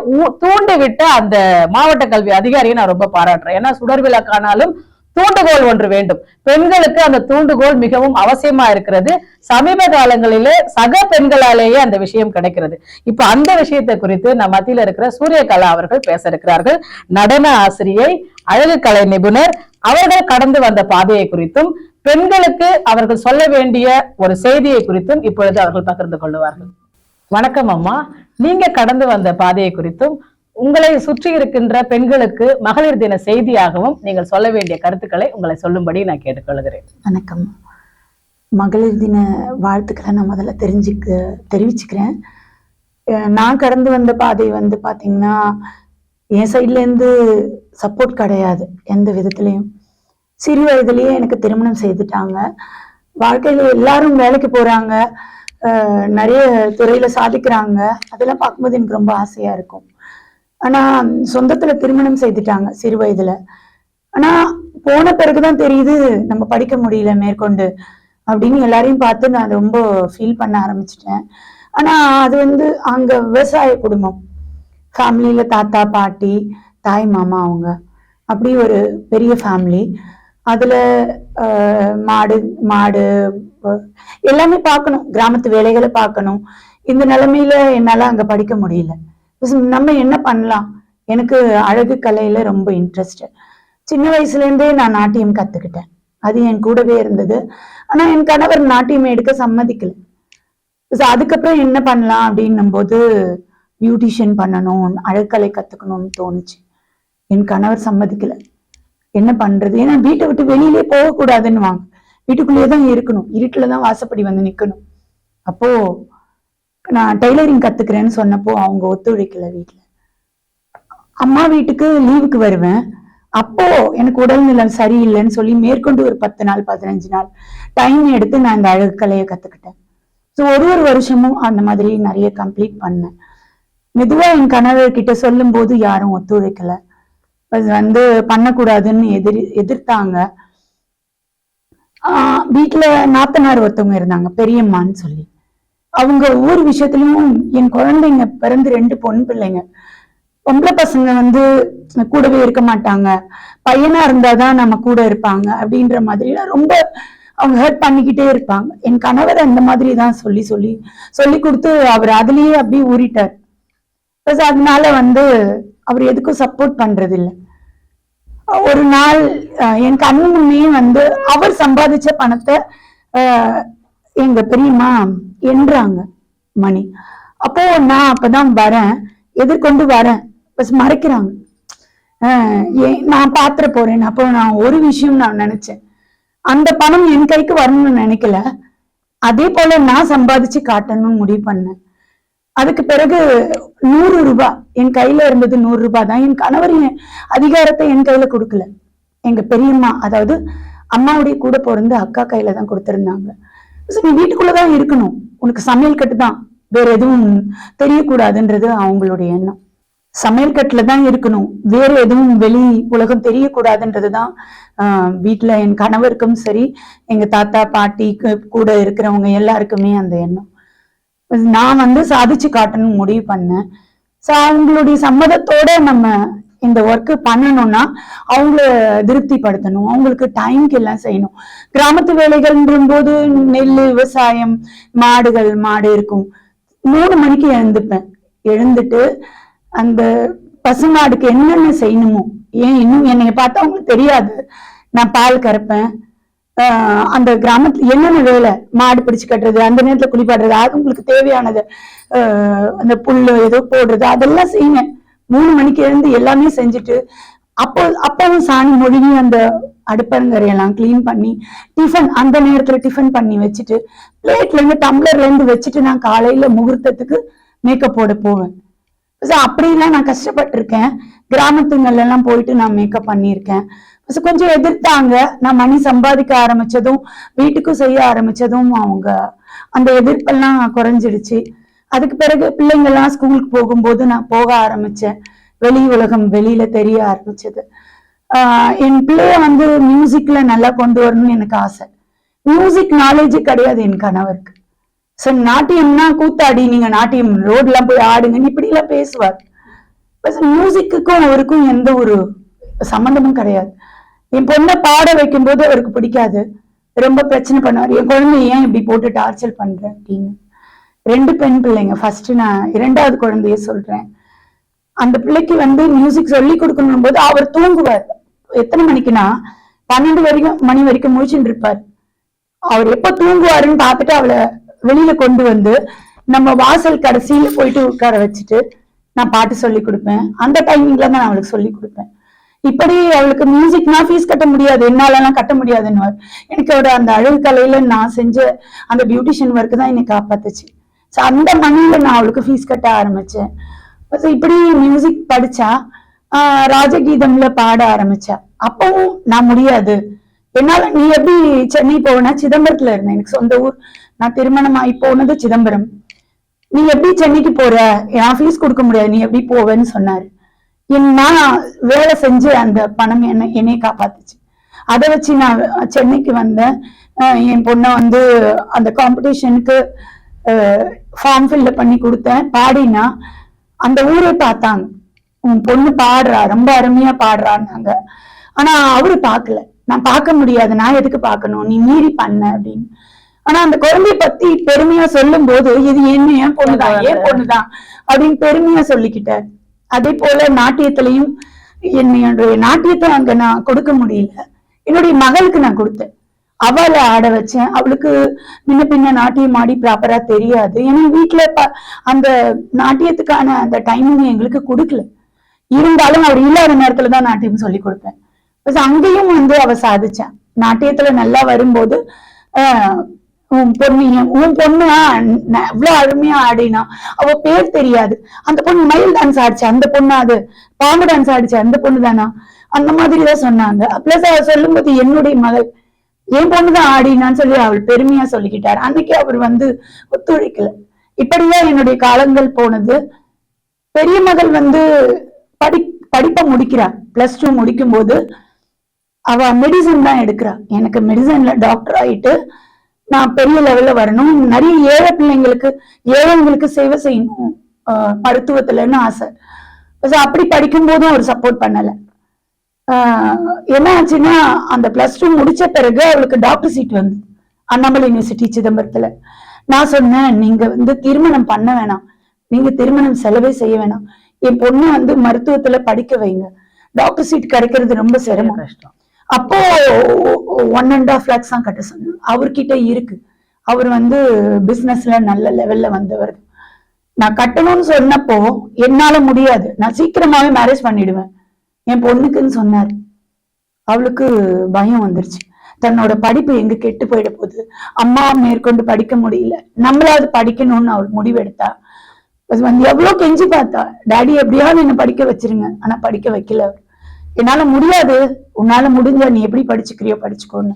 தூண்டி விட்ட அந்த மாவட்ட கல்வி அதிகாரியை நான் ரொம்ப பாராட்டுறேன். ஏன்னா சுடர் விளக்கானாலும் தூண்டுகோல் ஒன்று வேண்டும். பெண்களுக்கு அந்த தூண்டுகோல் மிகவும் அவசியமா இருக்கிறது. சமீப காலங்களிலே சக பெண்களாலேயே அந்த விஷயம் கிடைக்கிறது. இப்ப அந்த விஷயத்தை குறித்து நம்ம மத்தியில இருக்கிற சூரியகலா அவர்கள் பேச இருக்கிறார்கள். நடன ஆசிரியை, அழகு கலை நிபுணர். அவர்கள் கடந்து வந்த பாதையை குறித்தும் பெண்களுக்கு அவர்கள் சொல்ல வேண்டிய ஒரு செய்தியை குறித்தும் இப்பொழுது அவர்கள் பகிர்ந்து கொள்ளுவார்கள். வணக்கம் அம்மா. நீங்க கடந்து வந்த பாதையை குறித்தும் உங்களை சுற்றி இருக்கின்ற பெண்களுக்கு மகளிர் தின செய்தியாகவும் நீங்கள் சொல்ல வேண்டிய கருத்துக்களை உங்களை சொல்லும்படி நான் கேட்டுக்கொள்கிறேன். வணக்கம். மகளிர் தின வாழ்த்துக்களை நான் முதல்ல தெரிவிச்சுக்கிறேன். நான் கடந்து வந்த பாதை பாத்தீங்கன்னா என் சைட்ல இருந்து சப்போர்ட் கிடையாது எந்த விதத்திலையும். சிறு வயதுலயே எனக்கு திருமணம் செய்துட்டாங்க. வாழ்க்கையில எல்லாரும் வேலைக்கு போறாங்க, நிறைய துறையில சாதிக்கிறாங்க. அதெல்லாம் பார்க்கும்போது எனக்கு ரொம்ப ஆசையா இருக்கும். ஆனா சொந்தத்துல திருமணம் செய்துட்டாங்க சிறு வயதுல. ஆனா போன பிறகுதான் தெரியுது நம்ம படிக்க முடியல மேற்கொண்டு அப்படின்னு எல்லாரையும் பார்த்து நான் ரொம்ப ஃபீல் பண்ண ஆரம்பிச்சிட்டேன். ஆனா அது அங்க விவசாய குடும்பம், ஃபேமிலியில தாத்தா பாட்டி தாய் மாமா அவங்க அப்படி ஒரு பெரிய ஃபேமிலி. அதுல மாடு எல்லாமே பார்க்கணும், கிராமத்து வேலைகளை பார்க்கணும். இந்த நிலைமையில என்னால அங்க படிக்க முடியல. நம்ம என்ன பண்ணலாம், எனக்கு அழகு கலையில ரொம்ப இன்ட்ரெஸ்ட். சின்ன வயசுல இருந்தே நான் நாட்டியம் கத்துக்கிட்டேன், அது என் கூடவே இருந்தது. ஆனா என் கணவர் நாட்டியம் எடுக்க சம்மதிக்கல. அதுக்கப்புறம் என்ன பண்ணலாம் அப்படின்னும் போது பியூட்டிஷியன் பண்ணணும், அழகுக்கலை கத்துக்கணும்னு தோணுச்சு. என் கணவர் சம்மதிக்கல. என்ன பண்றது, ஏன்னா வீட்டை விட்டு வெளியிலே போகக்கூடாதுன்னு வாங்க, வீட்டுக்குள்ளேயேதான் இருக்கணும், இருட்டுலதான் வாசப்படி நிக்கணும். அப்போ நான் டெய்லரிங் கத்துக்கிறேன்னு சொன்னப்போ அவங்க ஒத்துழைக்கல. வீட்டுல அம்மா வீட்டுக்கு லீவுக்கு வருவேன். அப்போ எனக்கு உடல்நிலை சரியில்லைன்னு சொல்லி மேற்கொண்டு ஒரு 10 நாள் 15 நாள் டைம் எடுத்து நான் இந்த அழகு கலையை கத்துக்கிட்டேன். ஸோ ஒரு வருஷமும் அந்த மாதிரி நிறைய கம்ப்ளீட் பண்ணேன். மெதுவா என் கணவர் கிட்ட சொல்லும் போது யாரும் ஒத்துழைக்கல. அது பண்ணக்கூடாதுன்னு எதிர்த்தாங்க. வீட்டுல நாத்தனார் ஒருத்தவங்க இருந்தாங்க, பெரியம்மான்னு சொல்லி. அவங்க ஒவ்வொரு விஷயத்திலும், என் குழந்தைங்க பிறந்து 2 பொன் பிள்ளைங்க, பொம்பளை பசங்க கூடவே இருக்க மாட்டாங்க, பையனா இருந்தாதான் நம்ம கூட இருப்பாங்க அப்படின்ற மாதிரி ரொம்ப அவங்க ஹர்ட் பண்ணிக்கிட்டே இருப்பாங்க. என் கணவர் அந்த மாதிரி தான் சொல்லி கொடுத்து அவர் அதுலயே அப்படியே ஊறிட்டார். அதனால அவர் எதுக்கும் சப்போர்ட் பண்றது இல்லை. ஒரு நாள் என் கண்ணு முன்னே அவர் சம்பாதிச்ச பணத்தை எங்க பெரியம்மா என்றாங்க மணி. அப்போ நான் அப்பதான் வரேன், எதிர்கொண்டு வரேன், பஸ் மறைக்கிறாங்க. நான் பாத்திர போறேன். அப்போ நான் ஒரு விஷயம் நான் நினைச்சேன், அந்த பணம் என் கைக்கு வரணும்னு நினைக்கல, அதே போல நான் சம்பாதிச்சு காட்டணும்னு முடிவு பண்ணேன். அதுக்கு பிறகு 100 ரூபாய் என் கையில இருந்தது, 100 ரூபாய் தான். என் கணவர் அதிகாரத்தை என் கையில கொடுக்கல, எங்க பெரியம்மா, அதாவது அம்மாவுடைய கூட பிறந்த அக்கா கையில தான் கொடுத்திருந்தாங்க. நீ வீட்டுக்குள்ளதான் இருக்கணும், உனக்கு சமையல் கட்டு தான், வேற எதுவும் தெரியக்கூடாதுன்றது அவங்களுடைய எண்ணம். சமையல் கட்டுல தான் இருக்கணும், வேற எதுவும் வெளி உலகம் தெரியக்கூடாதுன்றதுதான் வீட்டுல என் கணவருக்கும் சரி, எங்க தாத்தா பாட்டி கூட இருக்கிறவங்க எல்லாருக்குமே அந்த எண்ணம். நான் சாதிச்சு காட்டணும் முடிவு பண்ணேன். அவங்களுடைய சம்மதத்தோட நம்ம இந்த ஒர்க் பண்ணணும்னா அவங்கள திருப்திப்படுத்தணும், அவங்களுக்கு டைம்க்கு எல்லாம் செய்யணும். கிராமத்து வேலைகள்ன்ற போது நெல், விவசாயம், மாடு இருக்கும். 3 மணிக்கு எழுந்துப்பேன். எழுந்துட்டு அந்த பசுமாடுக்கு என்னென்ன செய்யணுமோ, ஏன் இன்னும் என்னைய பார்த்தா அவங்களுக்கு தெரியாது, நான் பால் கறப்பேன். அந்த கிராமத்துல என்னென்ன வேலை, மாடு பிடிச்சு கட்டுறது, அந்த நேரத்துல குளிப்பாடுறது, அது உங்களுக்கு தேவையானது, அந்த புல்லு ஏதோ போடுறது, அதெல்லாம் செய்யுங்க. 3 மணிக்கு எழுந்து எல்லாமே செஞ்சுட்டு அப்பவும் சாணி மொழிகி அந்த அடுப்பங்கரையெல்லாம் கிளீன் பண்ணி டிஃபன் அந்த நேரத்துல டிஃபன் பண்ணி வச்சுட்டு, பிளேட்ல இருந்து டம்ளர்ல இருந்து வச்சுட்டு நான் காலையில முகூர்த்தத்துக்கு மேக்கப் போட போவேன். அப்படிலாம் நான் கஷ்டப்பட்டிருக்கேன். கிராமத்துங்கள்ல எல்லாம் போயிட்டு நான் மேக்கப் பண்ணியிருக்கேன். கொஞ்சம் எதிர்த்தாங்க. நான் மணி சம்பாதிக்க ஆரம்பிச்சதும், வீட்டுக்கும் செய்ய ஆரம்பிச்சதும் அவங்க அந்த எதிர்ப்பெல்லாம் குறைஞ்சிடுச்சு. அதுக்கு பிறகு பிள்ளைங்கள்லாம் ஸ்கூலுக்கு போகும்போது நான் போக ஆரம்பிச்சேன். வெளி உலகம் வெளியில தெரிய ஆரம்பிச்சது. என் பிள்ளைய மியூசிக்ல நல்லா கொண்டு வரணும்னு எனக்கு ஆசை. மியூசிக் நாலேஜ் கிடையாது என் கணவருக்கு. நாட்டியம்னா கூத்தாடி, நீங்க நாட்டியம் ரோட்ல போய் ஆடுங்கன்னு இப்படி எல்லாம் பேசுவார். மியூசிக்குக்கும் அவருக்கும் எந்த ஒரு சம்பந்தமும் கிடையாது. என் பொண்ணை பாட வைக்கும் போது அவருக்கு பிடிக்காது, ரொம்ப பிரச்சனை பண்ணுவார். என் குழந்தை ஏன் இப்படி போட்டு டார்ச்சர் பண்ற அப்படின்னு. 2 பெண் பிள்ளைங்க. ஃபர்ஸ்ட் நான் 2வது குழந்தைய சொல்றேன். அந்த பிள்ளைக்கு மியூசிக் சொல்லி கொடுக்கணும் போது அவர் தூங்குவார். எத்தனை மணிக்குன்னா 12 மணி வரைக்கும் முழிச்சுட்டு இருப்பார். அவர் எப்ப தூங்குவாருன்னு பார்த்துட்டு அவளை வெளியில கொண்டு நம்ம வாசல் கடைசியில போயிட்டு உட்கார வச்சுட்டு நான் பாட்டு சொல்லி கொடுப்பேன். அந்த டைமிங்ல தான் நான் அவளுக்கு சொல்லி கொடுப்பேன். இப்படி அவளுக்கு மியூசிக்னா ஃபீஸ் கட்ட முடியாது, என்னாலலாம் கட்ட முடியாதுன்னு. எனக்கு அந்த அழகு கலையில நான் செஞ்ச அந்த பியூட்டிஷியன் ஒர்க் தான் என்னை காப்பாத்துச்சு. அந்த மணியில நான் அவளுக்கு ஃபீஸ் கட்ட ஆரம்பிச்சேன். இப்படி மியூசிக் படிச்சா, ராஜகீதம்ல பாட ஆரம்பிச்சா. அப்பவும் நான் முடியாது, என்னால நீ எப்படி சென்னை போவேன்னா, சிதம்பரத்துல இருந்தேன், எனக்கு சொந்த ஊர். நான் திருமணம் ஆகி போனது சிதம்பரம். நீ எப்படி சென்னைக்கு போற, நான் ஃபீஸ் கொடுக்க முடியாது, நீ எப்படி போவேன்னு சொன்னாரு. நான் வேலை செஞ்சு அந்த பணம் என்னை காப்பாத்துச்சு. அதை வச்சு நான் சென்னைக்கு வந்தேன். என் பொண்ணை அந்த காம்படிஷனுக்கு ஃபார்ம் ஃபில் பண்ணி கொடுத்தேன். பாடினா அந்த ஊரே பார்த்தாங்க, உன் பொண்ணு பாடுறா, ரொம்ப அருமையா பாடுறான்னாங்க. ஆனா அவரு பார்க்கல. நான் பார்க்க முடியாது, நான் எதுக்கு பார்க்கணும், நீ மீறி பண்ண அப்படின்னு. ஆனா அந்த குழந்தைய பத்தி பெருமையா சொல்லும் போது, இது ஏன் பொண்ணுதான், ஏன் பொண்ணுதான் அப்படின்னு பெருமையா சொல்லிக்கிட்டார். அதே போல நாட்டியத்திலையும் என்னுடைய நாட்டியத்தை அங்க நான் கொடுக்க முடியல, என்னுடைய மகளுக்கு நான் கொடுத்தேன். அவளை ஆட வச்சேன். அவளுக்கு முன்ன பின்ன நாட்டியம் ஆடி ப்ராப்பரா தெரியாது. ஏன்னா வீட்டுல அந்த நாட்டியத்துக்கான அந்த டைமிங் எங்களுக்கு கொடுக்கல. இருந்தாலும் அவர் இல்லாத நேரத்துலதான் நாட்டியம் சொல்லி கொடுப்பேன். அங்கேயும் அவ சாதிச்சான். நாட்டியத்துல நல்லா வரும்போது உன் பொண்ணு இவ்வளவு அருமையா ஆடினா, அவ பேர் தெரியாது, அந்த பொண்ணு மயில் டான்ஸ் ஆடிச்சு, அந்த பொண்ணு அது பாம்பு டான்ஸ் ஆடிச்சு, அந்த பொண்ணு தானா, அந்த மாதிரிதான் சொன்னாங்க. பிளஸ் அவ சொல்லும் போது என்னுடைய மகள் என் பொண்ணுதான் ஆடினான்னு சொல்லி அவள் பெருமையா சொல்லிக்கிட்டாரு. அன்னைக்கு அவர் ஒத்துழைக்கல. இப்படிதான் என்னுடைய காலங்கள் போனது. பெரிய மகள் படிப்பை முடிக்கிறா. +2 முடிக்கும் போது அவ மெடிசன் தான் எடுக்கிறா. எனக்கு மெடிசன்ல டாக்டர் ஆயிட்டு நான் பெரிய லெவல்ல வரணும், நிறைய ஏழைங்களுக்கு சேவை செய்யணும் மருத்துவத்துலன்னு ஆசை. அப்படி படிக்கும் போதும் அவர் சப்போர்ட் பண்ணல. என்ன ஆச்சுன்னா, அந்த +2 முடிச்ச பிறகு அவளுக்கு டாக்டர் சீட் அண்ணாமலை யூனிவர்சிட்டி சிதம்பரத்துல. நான் சொன்னேன், நீங்க திருமணம் பண்ண வேணாம், நீங்க திருமணம் செலவே செய்ய வேணாம், என் பொண்ணு மருத்துவத்துல படிக்க வைங்க, டாக்டர் சீட் கிடைக்கிறது ரொம்ப சிரமம், கஷ்டம். அப்போ 1.5 lakhs தான் கட்ட சொன்னேன். அவர்கிட்ட இருக்கு. அவர் பிசினஸ்ல நல்ல லெவல்ல வந்தவர். நான் கட்டணும்னு சொன்னப்போ என்னால முடியாது, நான் சீக்கிரமாவே மேரேஜ் பண்ணிடுவேன் என் பொண்ணுக்குன்னு சொன்னாரு. அவளுக்கு பயம் வந்துருச்சு, தன்னோட படிப்பு எங்க கெட்டு போயிட போகுது, அம்மா மேற்கொண்டு படிக்க முடியல, நம்மளாவது படிக்கணும்னு அவள் முடிவெடுத்தா. வந்து எவ்வளவு கெஞ்சி பார்த்தா, டாடி எப்படியாவது என்ன படிக்க வச்சிருங்க, ஆனா படிக்க வைக்கல. என்னால முடியாது, உன்னால முடிஞ்ச நீ எப்படி படிச்சுக்கிறியோ படிச்சுக்கோன்னு.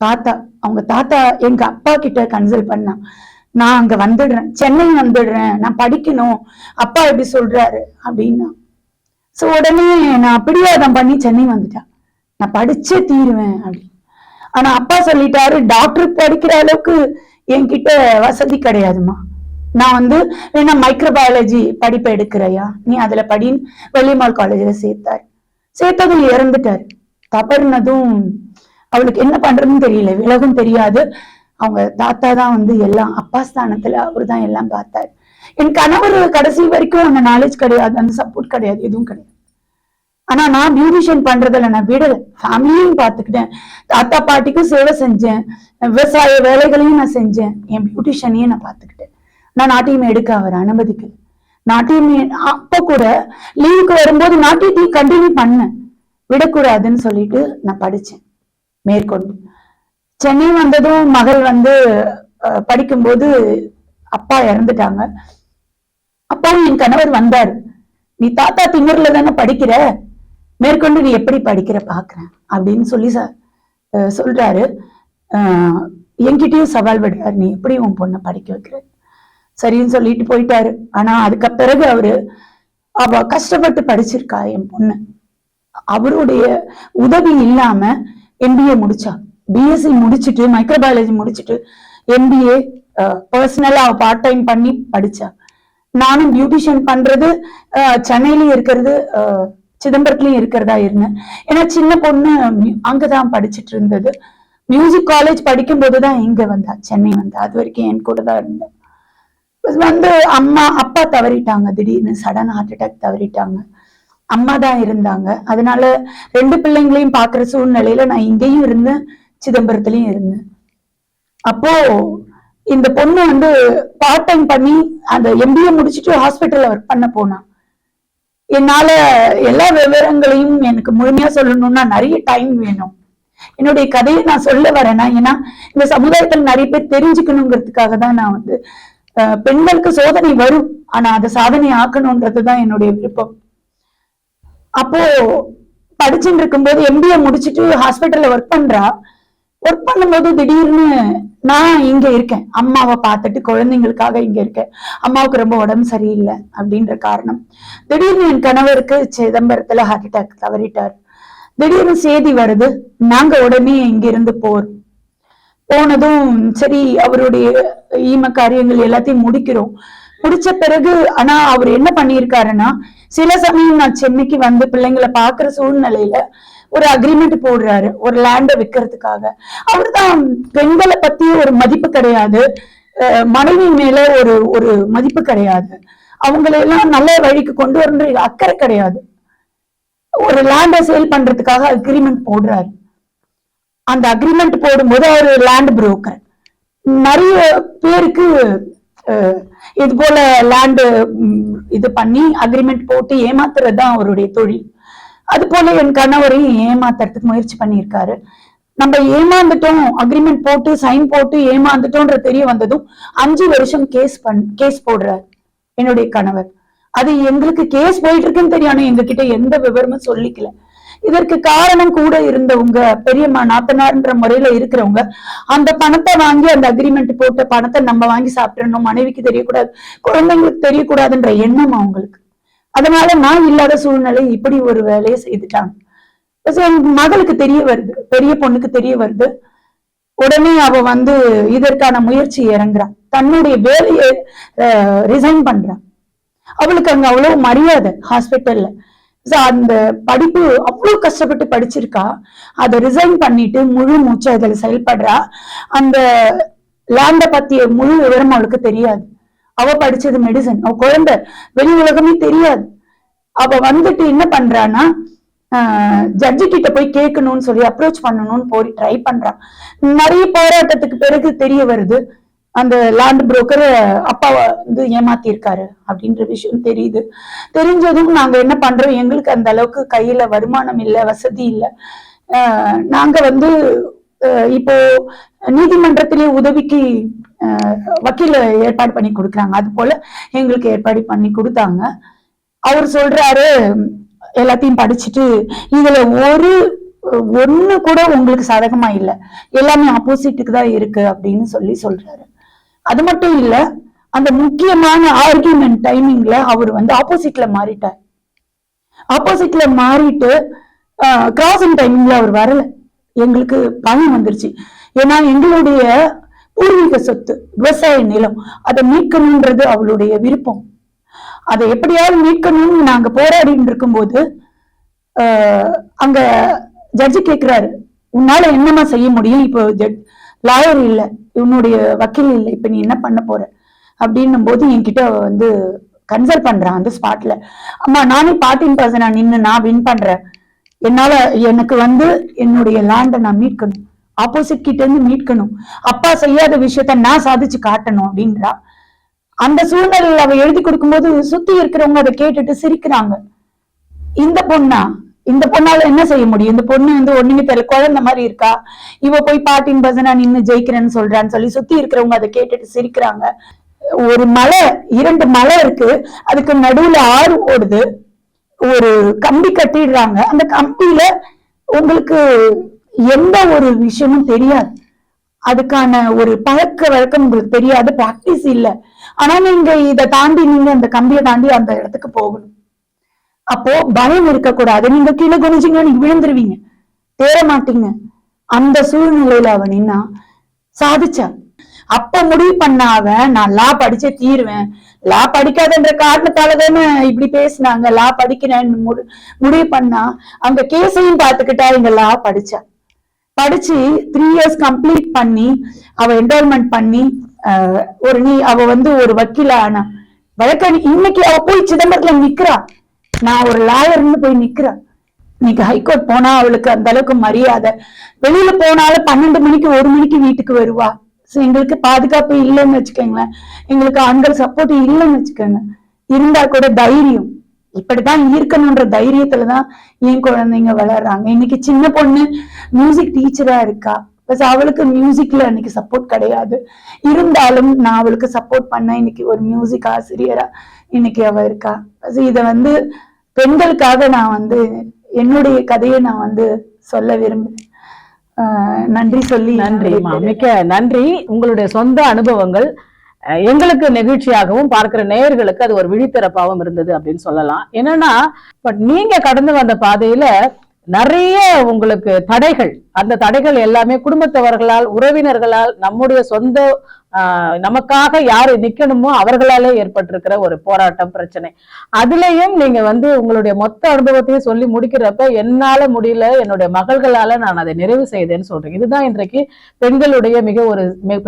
தாத்தா, அவங்க தாத்தா எங்க அப்பா கிட்ட கன்சல்ட் பண்ணா, நான் அங்க வந்துடுறேன், சென்னை வந்துடுறேன், நான் படிக்கணும், அப்பா எப்படி சொல்றாரு அப்படின்னா. சோ உடனே நான் பிடிவாதம் பண்ணி சென்னை வந்துட்டேன், நான் படிச்சே தீருவேன் அப்படின்னு. ஆனா அப்பா சொல்லிட்டாரு, டாக்டர் படிக்கிற அளவுக்கு என்கிட்ட வசதி கிடையாதுமா, நான் வந்து வேணா மைக்ரோபயாலஜி படிப்பை எடுக்கிறையா, நீ அதுல படின்னு வெள்ளிமால் காலேஜ்ல சேர்த்தாரு. சேர்த்ததும் இறந்துட்டாரு. தவறுனதும் அவளுக்கு என்ன பண்றதுன்னு தெரியல, விலகும் தெரியாது. அவங்க தாத்தா தான் வந்து எல்லாம், அப்பா ஸ்தானத்துல அவரு தான் எல்லாம் பார்த்தாரு. என் கணவர் கடைசி வரைக்கும் அந்த நாலேஜ் கிடையாது, அந்த சப்போர்ட் கிடையாது, எதுவும் கிடையாது. ஆனா நான் பியூட்டிஷியன் பண்றதுல நான் விடல, ஃபேமிலியும் பார்த்துக்கிட்டேன், தாத்தா பாட்டிக்கும் சேவை செஞ்சேன், விவசாய வேலைகளையும் நான் செஞ்சேன், என் பியூட்டிஷியனையும் நான் பார்த்துக்கிட்டேன். நான் நாட்டியம் எடுக்க அவர் அனுமதிக்கல. நாட்டியம் அப்ப கூட லீவுக்கு வரும்போது நாட்டியத்தை கண்டினியூ பண்ணேன், விடக்கூடாதுன்னு சொல்லிட்டு நான் படிச்சேன் மேற்கொண்டு. சென்னை வந்ததும் மகள் வந்து படிக்கும்போது அப்பா இறந்துட்டாங்க. அப்பாவும் என் கணவர் வந்தாரு, நீ தாத்தா திமிர்ல தானே படிக்கிற, மேற்கொண்டு நீ எப்படி படிக்கிற பாக்குறேன் அப்படின்னு சொல்லி சொல்றாரு. என்கிட்டயும் சவால் விடுறாரு, நீ எப்படி உன் பொண்ணை படிக்க வைக்கிற, சரின்னு சொல்லிட்டு போயிட்டாரு. ஆனா அதுக்கு பிறகு அவ கஷ்டப்பட்டு படிச்சிருக்கா என் பொண்ணு, அவருடைய உதவி இல்லாம MBA முடிச்சா, BSc முடிச்சுட்டு மைக்ரோபயாலஜி முடிச்சுட்டு MBA பர்சனலா அவ பார்ட் டைம் பண்ணி படிச்சா. நானும் பியூட்டிஷியன் பண்றது சென்னையிலயும் இருக்கிறது சிதம்பரத்துலயும் இருக்கிறதா இருந்தேன். ஏன்னா சின்ன பொண்ணு அங்கதான் படிச்சுட்டு இருந்தது. மியூசிக் காலேஜ் படிக்கும் போதுதான் இங்க வந்தா, சென்னை வந்தா. அது வரைக்கும் என் கூட தான் இருந்தேன். வந்து அப்பா தவறிட்டாங்க, திடீர்னு சடன் ஹார்ட் அட்டாக் தவறிட்டாங்க. அம்மா தான் இருந்தாங்க. அதனால 2 பிள்ளைங்களையும் பாக்குற சூழ்நிலையில நான் இங்கேயும் இருந்தேன், சிதம்பரத்திலயும் இருந்தேன். அப்போ இந்த பொண்ணு வந்து பார்ட் டைம் பண்ணி அந்த MBA முடிச்சுட்டு ஹாஸ்பிட்டல்ல ஒர்க் பண்ண போனா. என்னால எல்லா விவரங்களையும் எனக்கு முழுமையா சொல்லணும்னா நிறைய டைம் வேணும். என்னுடைய கதையை நான் சொல்ல வரேன்னா, ஏன்னா இந்த சமுதாயத்துல நிறைய பேர் தெரிஞ்சுக்கணுங்கிறதுக்காக தான் நான் வந்து பெண்களுக்கு சோதனை வரும், ஆனா அதை சாதனை ஆக்கணும்ன்றதுதான் என்னுடைய விருப்பம். அப்போ படிச்சுட்டு இருக்கும்போது MBA முடிச்சுட்டு ஹாஸ்பிட்டல்ல ஒர்க் பண்றா. ஒர்க் பண்ணும்போது திடீர்னு நான் இங்க இருக்கேன், அம்மாவை பார்த்துட்டு குழந்தைங்களுக்காக இங்க இருக்கேன், அம்மாவுக்கு ரொம்ப உடம்பு சரியில்லை அப்படின்ற காரணம். திடீர்னு என் கணவருக்கு சிதம்பரத்துல ஹார்ட் அட்டாக் தவறிட்டார். திடீர்னு செய்தி வருது, நாங்க உடனே இங்க இருந்து போனதும் சரி அவருடைய ஈம காரியங்கள் எல்லாத்தையும் முடிக்கிறோம். முடிச்ச பிறகு ஆனா அவர் என்ன பண்ணியிருக்காருன்னா, சில சமயம் நான் சென்னைக்கு வந்து பிள்ளைங்களை பாக்குற சூழ்நிலையில ஒரு அக்ரிமெண்ட் போடுறாரு, ஒரு லேண்ட விற்கிறதுக்காக. அவருதான் பெண்களை பத்தி ஒரு மதிப்பு கிடையாது, மனைவி மேல ஒரு மதிப்பு கிடையாது, அவங்களெல்லாம் நல்ல வழிக்கு கொண்டு வர அக்கறை கிடையாது. ஒரு லேண்ட சேல் பண்றதுக்காக அக்ரிமெண்ட் போடுறாரு. அந்த அக்ரிமெண்ட் போடும்போது அவர் லேண்ட் புரோக்கர். நிறைய பேருக்கு இது போல லேண்ட் இது பண்ணி அக்ரிமெண்ட் போட்டு ஏமாத்துறதுதான் அவருடைய தொழில். அது போல என் கணவரையும் ஏமாத்துறதுக்கு முயற்சி பண்ணியிருக்காரு. நம்ம ஏமாந்துட்டோம், அக்ரிமெண்ட் போட்டு சைன் போட்டு ஏமாந்துட்டோன்ற தெரிய வந்ததும் 5 வருஷம் கேஸ் போடுறாரு என்னுடைய கணவர். அது எங்களுக்கு கேஸ் போயிட்டு இருக்குன்னு தெரியும், ஆனா எங்ககிட்ட எந்த விவரமும் சொல்லிக்கல. இதற்கு காரணம் கூட இருந்தவங்க பெரியம்மா நாத்தனார்ன்ற முறையில இருக்கிறவங்க அந்த பணத்தை வாங்கி அந்த அக்ரிமெண்ட் போட்ட பணத்தை நம்ம வாங்கி சாப்பிடணும், மனைவிக்கு தெரியக்கூடாது, குழந்தைங்களுக்கு தெரியக்கூடாதுன்ற எண்ணம் அவங்களுக்கு. அதனால நான் இல்லாத சூழ்நிலை இப்படி ஒரு வேலையை செய்துட்டாங்க. மகளுக்கு தெரிய வருது, பெரிய பொண்ணுக்கு தெரிய வருது. உடனே அவ வந்து இதற்கான முயற்சி இறங்குறான், தன்னுடைய வேலையை ரிசைன் பண்றான். அவளுக்கு அங்க அவ்வளவு மரியாதை ஹாஸ்பிட்டல்ல. அந்த படிப்பு அவ்வளவு கஷ்டப்பட்டு படிச்சிருக்கா, அதை ரிசைன் பண்ணிட்டு முழு மூச்சு அதுல செயல்படுறா. அந்த லேண்ட பத்திய முழு விவரம் அவளுக்கு தெரியாது. அவ படிச்சது மெடிசன், அவ குழந்தை, வெளி உலகமே தெரியாது. அவ வந்துட்டு என்ன பண்றான்னா, ஜட்ஜி கிட்ட போய் கேட்கணும்னு சொல்லி அப்ரோச் பண்ணணும்னு போய் ட்ரை பண்றான். நிறைய போராட்டத்துக்கு பிறகு தெரிய வருது, அந்த லேண்ட் புரோக்கர் அப்பாவை வந்து ஏமாத்தி இருக்காரு அப்படின்ற விஷயம் தெரியுது. தெரிஞ்சதும் நாங்க என்ன பண்றோம், எங்களுக்கு அந்த அளவுக்கு கையில வருமானம் இல்லை, வசதி இல்லை. நாங்க வந்து இப்போ நீதிமன்றத்திலே உதவிக்கு வக்கீல ஏற்பாடு பண்ணி கொடுக்குறாங்க, அது போல எங்களுக்கு ஏற்பாடு பண்ணி கொடுத்தாங்க. அவர் சொல்றாரு எல்லாத்தையும் படிச்சுட்டு இதுல ஒண்ணு கூட உங்களுக்கு சாதகமா இல்லை, எல்லாமே ஆப்போசிட்டுக்கு தான் இருக்கு அப்படின்னு சொல்றாரு. அது மட்டும் இல்ல, அந்த முக்கியமான ஆர்கியூமெண்ட் டைமிங்ல அவர் வந்து ஆப்போசிட்ல மாறிட்டார். ஆப்போசிட்ல மாறிட்டு கிராசிங் டைமிங்ல அவர் வரல. எங்களுக்கு பயம் வந்துருச்சு. ஏன்னா எங்களுடைய பூர்வீக சொத்து விவசாய நிலம், அதை மீட்கணும்ன்றது அவளுடைய விருப்பம். அதை எப்படியாவது மீட்கணும்னு நாங்க போராடிட்டு இருக்கும்போது அங்க ஜட்ஜி கேக்குறாரு, உன்னால என்னமா செய்ய முடியும், இப்போ லாயர் இல்ல, உன்னுடைய வக்கீல் இல்லை, இப்ப நீ என்ன பண்ண போற அப்படின்னும் போது என்கிட்ட வந்து கன்சல்ட் பண்றான் அந்த ஸ்பாட்ல. அம்மா நானே பார்ட்டின் பர்சனா நின்று நான் வின் பண்றேன், என்னால எனக்கு வந்து என்னுடைய லேண்டை நான் மீட்கணும், ஆப்போசிட் கிட்ட இருந்து மீட்கணும், அப்பா செய்யாத விஷயத்த நான் சாதிச்சு காட்டணும் அப்படின்றா. அந்த சூழ்நிலையில் அவ எழுதி கொடுக்கும்போது சுத்தி இருக்கிறவங்க அதை கேட்டுட்டு சிரிக்கிறாங்க. இந்த பொண்ணால என்ன செய்ய முடியும், இந்த பொண்ணு வந்து ஒண்ணுமே தெரியல, குழந்தை மாதிரி இருக்கா, இவ போய் பார்ட்டின் பர்சனா நின்னு ஜெயிக்கிறேன்னு சொல்றான்னு சொல்லி சுத்தி இருக்கிறவங்க அதை கேட்டுட்டு சிரிக்கிறாங்க. ஒரு மலை, 2 மலை இருக்கு, அதுக்கு நடுவுல ஆறு ஓடுது, ஒரு கம்பி கட்டிடுறாங்க, அந்த கம்பியில உங்களுக்கு எந்த ஒரு விஷயமும் தெரியாது, அதுக்கான ஒரு பழக்க வழக்கம் உங்களுக்கு தெரியாது, பிராக்டிஸ் இல்லை. ஆனா நீங்க இதை தாண்டி நீங்க அந்த கம்பியை தாண்டி அந்த இடத்துக்கு போகணும். அப்போ பயம் இருக்கக்கூடாது. நீங்க கீழே குனிஞ்சிங்க, நீங்க விழுந்துருவீங்க, தேர மாட்டீங்க. அந்த சூழ்நிலையில அவன் நின்னா சாதிச்சா. அப்ப முடிவு பண்ண அவன், நான் லா படிச்சே தீருவேன், லா படிக்காதன்ற காரணத்தால தானே இப்படி பேசினாங்க, லா படிக்கிறேன்னு முடிவு பண்ணா அங்க கேஸையும் பார்த்துக்கிட்டா இங்க லா படிச்சு 3 years கம்ப்ளீட் பண்ணி அவ என்ரோல்மெண்ட் பண்ணி அவ வந்து ஒரு வக்கீல ஆனா வழக்கறி. இன்னைக்கு அவ போய் சிதம்பரத்துல நிக்கிறா, நான் ஒரு லாயர்னு போய் நிக்கிறா. இன்னைக்கு ஹைகோர்ட் போனா அவளுக்கு அந்த அளவுக்கு மரியாதை. வெளியில போனாலும் 12 மணிக்கு 1 மணிக்கு வீட்டுக்கு வருவா. எங்களுக்கு பாதுகாப்பு இல்லைன்னு வச்சுக்கோங்களேன், எங்களுக்கு ஆண்கள் சப்போர்ட் இல்லைன்னு வச்சுக்கோங்க, இருந்தா கூட தைரியம், இப்படிதான் இருக்கணும்ன்ற தைரியத்துலதான் என் குழந்தைங்க வளர்றாங்க. இன்னைக்கு சின்ன பொண்ணு மியூசிக் டீச்சரா இருக்கா, பட் அவளுக்கு மியூசிக்ல இன்னைக்கு சப்போர்ட் கிடையாது, இருந்தாலும் நான் அவளுக்கு சப்போர்ட் பண்ண இன்னைக்கு ஒரு மியூசிக் ஆசிரியரா இன்னைக்கு அவ இருக்கா. இத வந்து பெண்களுக்காக நான் வந்து என்னுடைய கதையை நான் வந்து சொல்ல விரும்புறேன். நன்றி சொல்லி. நன்றி, மிக்க நன்றி. உங்களுடைய சொந்த அனுபவங்கள் எங்களுக்கு நெகிழ்ச்சியாகவும் பார்க்கிற நேயர்களுக்கு அது ஒரு விழித்திறப்பாகவும் இருந்தது அப்படின்னு சொல்லலாம். என்னன்னா, பட் நீங்க கடந்து வந்த பாதையில நிறைய உங்களுக்கு தடைகள், அந்த தடைகள் எல்லாமே குடும்பத்தவர்களால், உறவினர்களால், நம்முடைய சொந்த நமக்காக யாரு நிக்கணுமோ அவர்களாலே ஏற்பட்டிருக்கிற ஒரு போராட்டம், பிரச்சனை. அதுலயும் நீங்க வந்து உங்களுடைய மொத்த அனுபவத்தையும் சொல்லி முடிக்கிறப்ப, என்னால முடியல, என்னுடைய மகள்களால நான் அதை நிறைவு செய்தேன்னு சொல்றேன். இதுதான் இன்றைக்கு பெண்களுடைய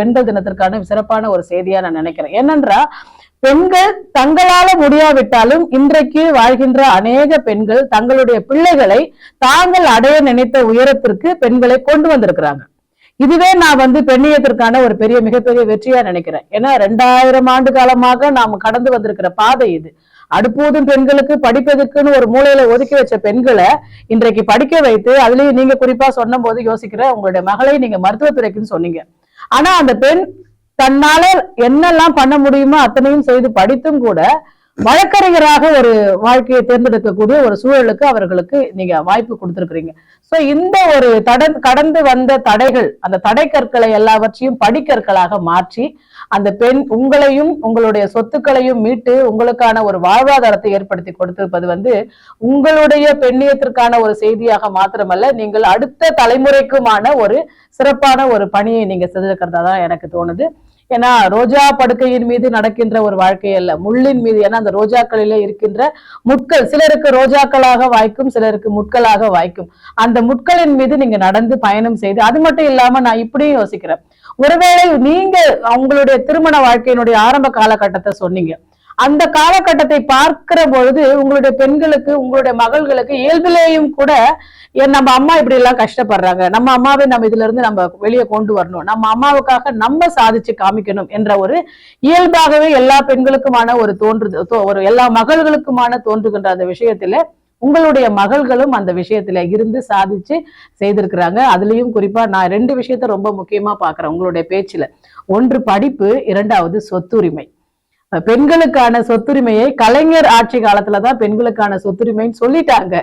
பெண்கள் தினத்திற்கான சிறப்பான ஒரு செய்தியா நான் நினைக்கிறேன். என்னன்றா, பெண்கள் தங்களால முடியாவிட்டாலும் இன்றைக்கு வாழ்கின்ற அநேக பெண்கள் தங்களுடைய பிள்ளைகளை தாங்கள் அடைய நினைத்த உயரத்திற்கு பெண்களை கொண்டு வந்திருக்கிறாங்க. இதுவே நான் வந்து பெண்ணியத்திற்கான ஒரு மிகப்பெரிய வெற்றியா நினைக்கிறேன். ஏன்னா 2000 ஆண்டு காலமாக நாம் கடந்து வந்திருக்கிற பாதை இது. அடுப்பூதும் பெண்களுக்கு படிப்பதற்குன்னு ஒரு மூலையில ஒதுக்கி வச்ச பெண்களை இன்றைக்கு படிக்க வைத்து, அதுலயும் நீங்க குறிப்பா சொன்ன போது யோசிக்கிறேன், உங்களுடைய மகளை நீங்க மருத்துவத்துறைக்குன்னு சொன்னீங்க. ஆனா அந்த பெண் தன்னால என்னெல்லாம் பண்ண முடியுமோ அத்தனையும் செய்து படித்தும் கூட வழக்கறிஞராக ஒரு வாழ்க்கையை தேர்ந்தெடுக்கக்கூடிய ஒரு சூழலுக்கு அவர்களுக்கு நீங்க வாய்ப்பு கொடுத்திருக்கிறீங்க. சோ இந்த ஒரு கடந்து வந்த தடைகள், அந்த தடை கற்களை எல்லாவற்றையும் படிக்கற்களாக மாற்றி அந்த பெண் உங்களையும் உங்களுடைய சொத்துக்களையும் மீட்டு உங்களுக்கான ஒரு வாழ்வாதாரத்தை ஏற்படுத்தி கொடுத்திருப்பது வந்து உங்களுடைய பெண்ணியத்திற்கான ஒரு செய்தியாக மாத்திரமல்ல, நீங்கள் அடுத்த தலைமுறைக்குமான ஒரு சிறப்பான ஒரு பணியை நீங்க செய்திருக்கிறதா தான் எனக்கு தோணுது. ஏன்னா ரோஜா படுக்கையின் மீது நடக்கின்ற ஒரு வாழ்க்கை அல்ல, முள்ளின் மீது. ஏன்னா அந்த ரோஜாக்களில இருக்கின்ற முட்கள் சிலருக்கு ரோஜாக்களாக வாய்க்கும், சிலருக்கு முட்களாக வாய்க்கும். அந்த முட்களின் மீது நீங்க நடந்து பயணம் செய்து, அது மட்டும் இல்லாம நான் இப்படியும் யோசிக்கிறேன், ஒருவேளை நீங்க உங்களுடைய திருமண வாழ்க்கையினுடைய ஆரம்ப காலகட்டத்தை சொன்னீங்க, அந்த காலகட்டத்தை பார்க்கிற பொழுது உங்களுடைய பெண்களுக்கு, உங்களுடைய மகள்களுக்கு இயல்பிலேயும் கூட நம்ம அம்மா இப்படி எல்லாம் கஷ்டப்படுறாங்க, நம்ம அம்மாவை நம்ம இதுல இருந்து நம்ம வெளியே கொண்டு வரணும், நம்ம அம்மாவுக்காக நம்ம சாதிச்சு காமிக்கணும் என்ற ஒரு இயல்பாகவே எல்லா பெண்களுக்குமான ஒரு ஒரு எல்லா மகள்களுக்குமான தோன்றுகின்ற அந்த விஷயத்துல உங்களுடைய மகள்களும் அந்த விஷயத்துல இருந்து சாதிச்சு செய்திருக்கிறாங்க. அதுலயும் குறிப்பா நான் 2 விஷயத்த ரொம்ப முக்கியமா பாக்குறேன் உங்களுடைய பேச்சுல. ஒன்று படிப்பு, 2வது சொத்துரிமை. பெண்களுக்கான சொத்துரிமையை கலைஞர் ஆட்சி காலத்துலதான் பெண்களுக்கான சொத்துரிமைன்னு சொல்லிட்டாங்க.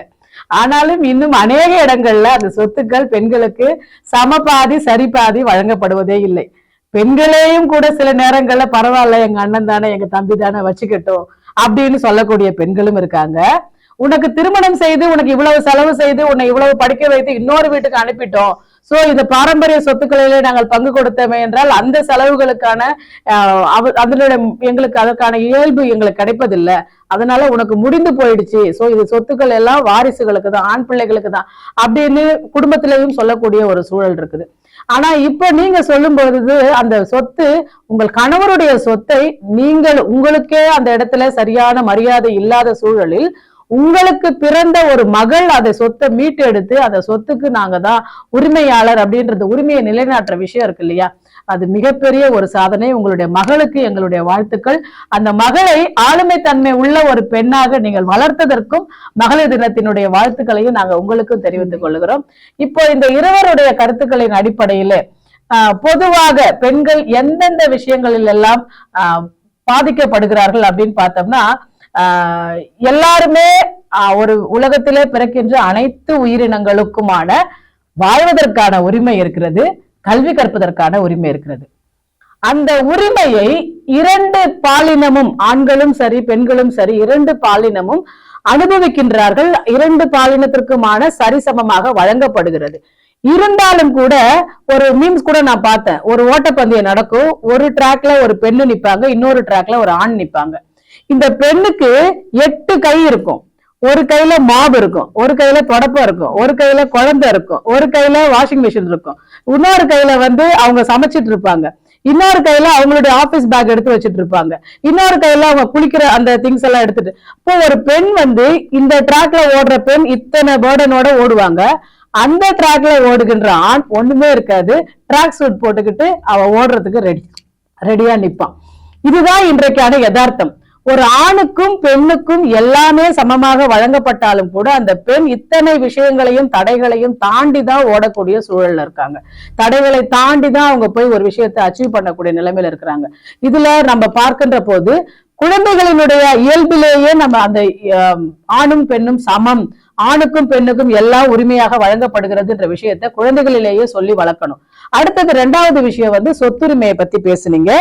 ஆனாலும் இன்னும் அநேக இடங்கள்ல அந்த சொத்துக்கள் பெண்களுக்கு சமபாதி சரிபாதி வழங்கப்படுவதே இல்லை. பெண்களையும் கூட சில நேரங்கள்ல பரவாயில்ல, எங்க அண்ணன் தானே, எங்க தம்பி தானே, வச்சுக்கட்டும் அப்படின்னு சொல்லக்கூடிய பெண்களும் இருக்காங்க. உனக்கு திருமணம் செய்து, உனக்கு இவ்வளவு செலவு செய்து, உன்னை இவ்வளவு படிக்க வைத்து இன்னொரு வீட்டுக்கு அனுப்பிட்டோம், சோ இந்த பாரம்பரிய சொத்துக்களிலே நாங்கள் பங்கு கொடுத்தோமே என்றால் அந்த செலவுகளுக்கான அதனுடைய எங்களுக்கு அதற்கான இயல்பு எங்களுக்கு கிடைப்பதில்லை, அதனால உனக்கு முடிந்து போயிடுச்சு, சோ இது சொத்துக்கள் எல்லாம் வாரிசுகளுக்கு தான், ஆண் பிள்ளைகளுக்கு தான் அப்படின்னு குடும்பத்திலையும் சொல்லக்கூடிய ஒரு சூழல் இருக்குது. ஆனா இப்ப நீங்க சொல்லும் பொழுது அந்த சொத்து உங்கள் கணவருடைய சொத்தை நீங்கள் உங்களுக்கே அந்த இடத்துல சரியான மரியாதை இல்லாத சூழலில் உங்களுக்கு பிறந்த ஒரு மகள் அதை சொத்தை மீட்டு எடுத்து அந்த சொத்துக்கு நாங்க தான் உரிமையாளர் அப்படின்றது உரிமையை நிலைநாட்டுற விஷயம் இருக்கு இல்லையா, அது மிகப்பெரிய ஒரு சாதனை. உங்களுடைய மகளுக்கு எங்களுடைய வாழ்த்துக்கள். அந்த மகளை ஆளுமை தன்மை உள்ள ஒரு பெண்ணாக நீங்கள் வளர்த்ததற்கும் மகளிர் தினத்தினுடைய வாழ்த்துக்களையும் நாங்க உங்களுக்கும் தெரிவித்துக் கொள்கிறோம். இப்போ இந்த இருவருடைய கருத்துக்களின் அடிப்படையில பொதுவாக பெண்கள் எந்தெந்த விஷயங்களில் எல்லாம் பாதிக்கப்படுகிறார்கள் அப்படின்னு பார்த்தோம்னா, எல்லாருமே ஒரு உலகத்திலே பிறக்கின்ற அனைத்து உயிரினங்களுக்குமான வாழ்வதற்கான உரிமை இருக்கிறது, கல்வி கற்பதற்கான உரிமை இருக்கிறது. அந்த உரிமையை 2 பாலினமும், ஆண்களும் சரி பெண்களும் சரி, 2 பாலினமும் அனுபவிக்கின்றார்கள். 2 பாலினத்திற்குமான சரிசமமாக வழங்கப்படுகிறது. இருந்தாலும் கூட ஒரு மீம்ஸ் கூட நான் பார்த்தேன், ஒரு ஓட்டப்பந்தயம் நடக்கும், ஒரு ட்ராக்ல ஒரு பெண்ணு நிப்பாங்க, இன்னொரு ட்ராக்ல ஒரு ஆண் நிப்பாங்க. இந்த பெண்ணுக்கு 8 கை இருக்கும், ஒரு கையில மாப் இருக்கும், ஒரு கையில தொடப்பம் இருக்கும், ஒரு கையில குழந்தை இருக்கும், ஒரு கையில வாஷிங் மிஷின் இருக்கும், இன்னொரு கையில அவங்க சமைச்சிட்டு இருப்பாங்க, இன்னொரு கையில அவங்களுடைய ஆபீஸ் பேக் எடுத்து வச்சுட்டு இருப்பாங்க, இன்னொரு கையில அவங்க குளிக்கிற அந்த திங்ஸ் எல்லாம் எடுத்துட்டு. இப்போ ஒரு பெண் இந்த ட்ராக்ல ஓடுற பெண் இத்தனை பேர்டனோட ஓடுவாங்க. அந்த ட்ராக்ல ஓடுகின்ற ஆண் ஒண்ணுமே இருக்காது, ட்ராக் சூட் போட்டுக்கிட்டு அவ ஓடுறதுக்கு ரெடியா நிப்பான். இதுதான் இன்றைக்கான யதார்த்தம். ஒரு ஆணுக்கும் பெண்ணுக்கும் எல்லாமே சமமாக வழங்கப்பட்டாலும் கூட அந்த பெண் இத்தனை விஷயங்களையும் தடைகளையும் தாண்டிதான் ஓடக்கூடிய சூழல்ல இருக்காங்க. தடைகளை தாண்டிதான் அவங்க போய் ஒரு விஷயத்தை அச்சீவ் பண்ணக்கூடிய நிலைமையில இருக்கிறாங்க. இதுல நம்ம பார்க்கின்ற போது குழந்தைகளினுடைய இயல்பிலேயே நம்ம அந்த ஆணும் பெண்ணும் சமம், ஆணுக்கும் பெண்ணுக்கும் எல்லாம் உரிமையாக வழங்கப்படுகிறது என்ற விஷயத்த குழந்தைகளிலேயே சொல்லி வளர்க்கணும். அடுத்தது 2வது விஷயம் சொத்துரிமையை பத்தி பேசுனீங்க.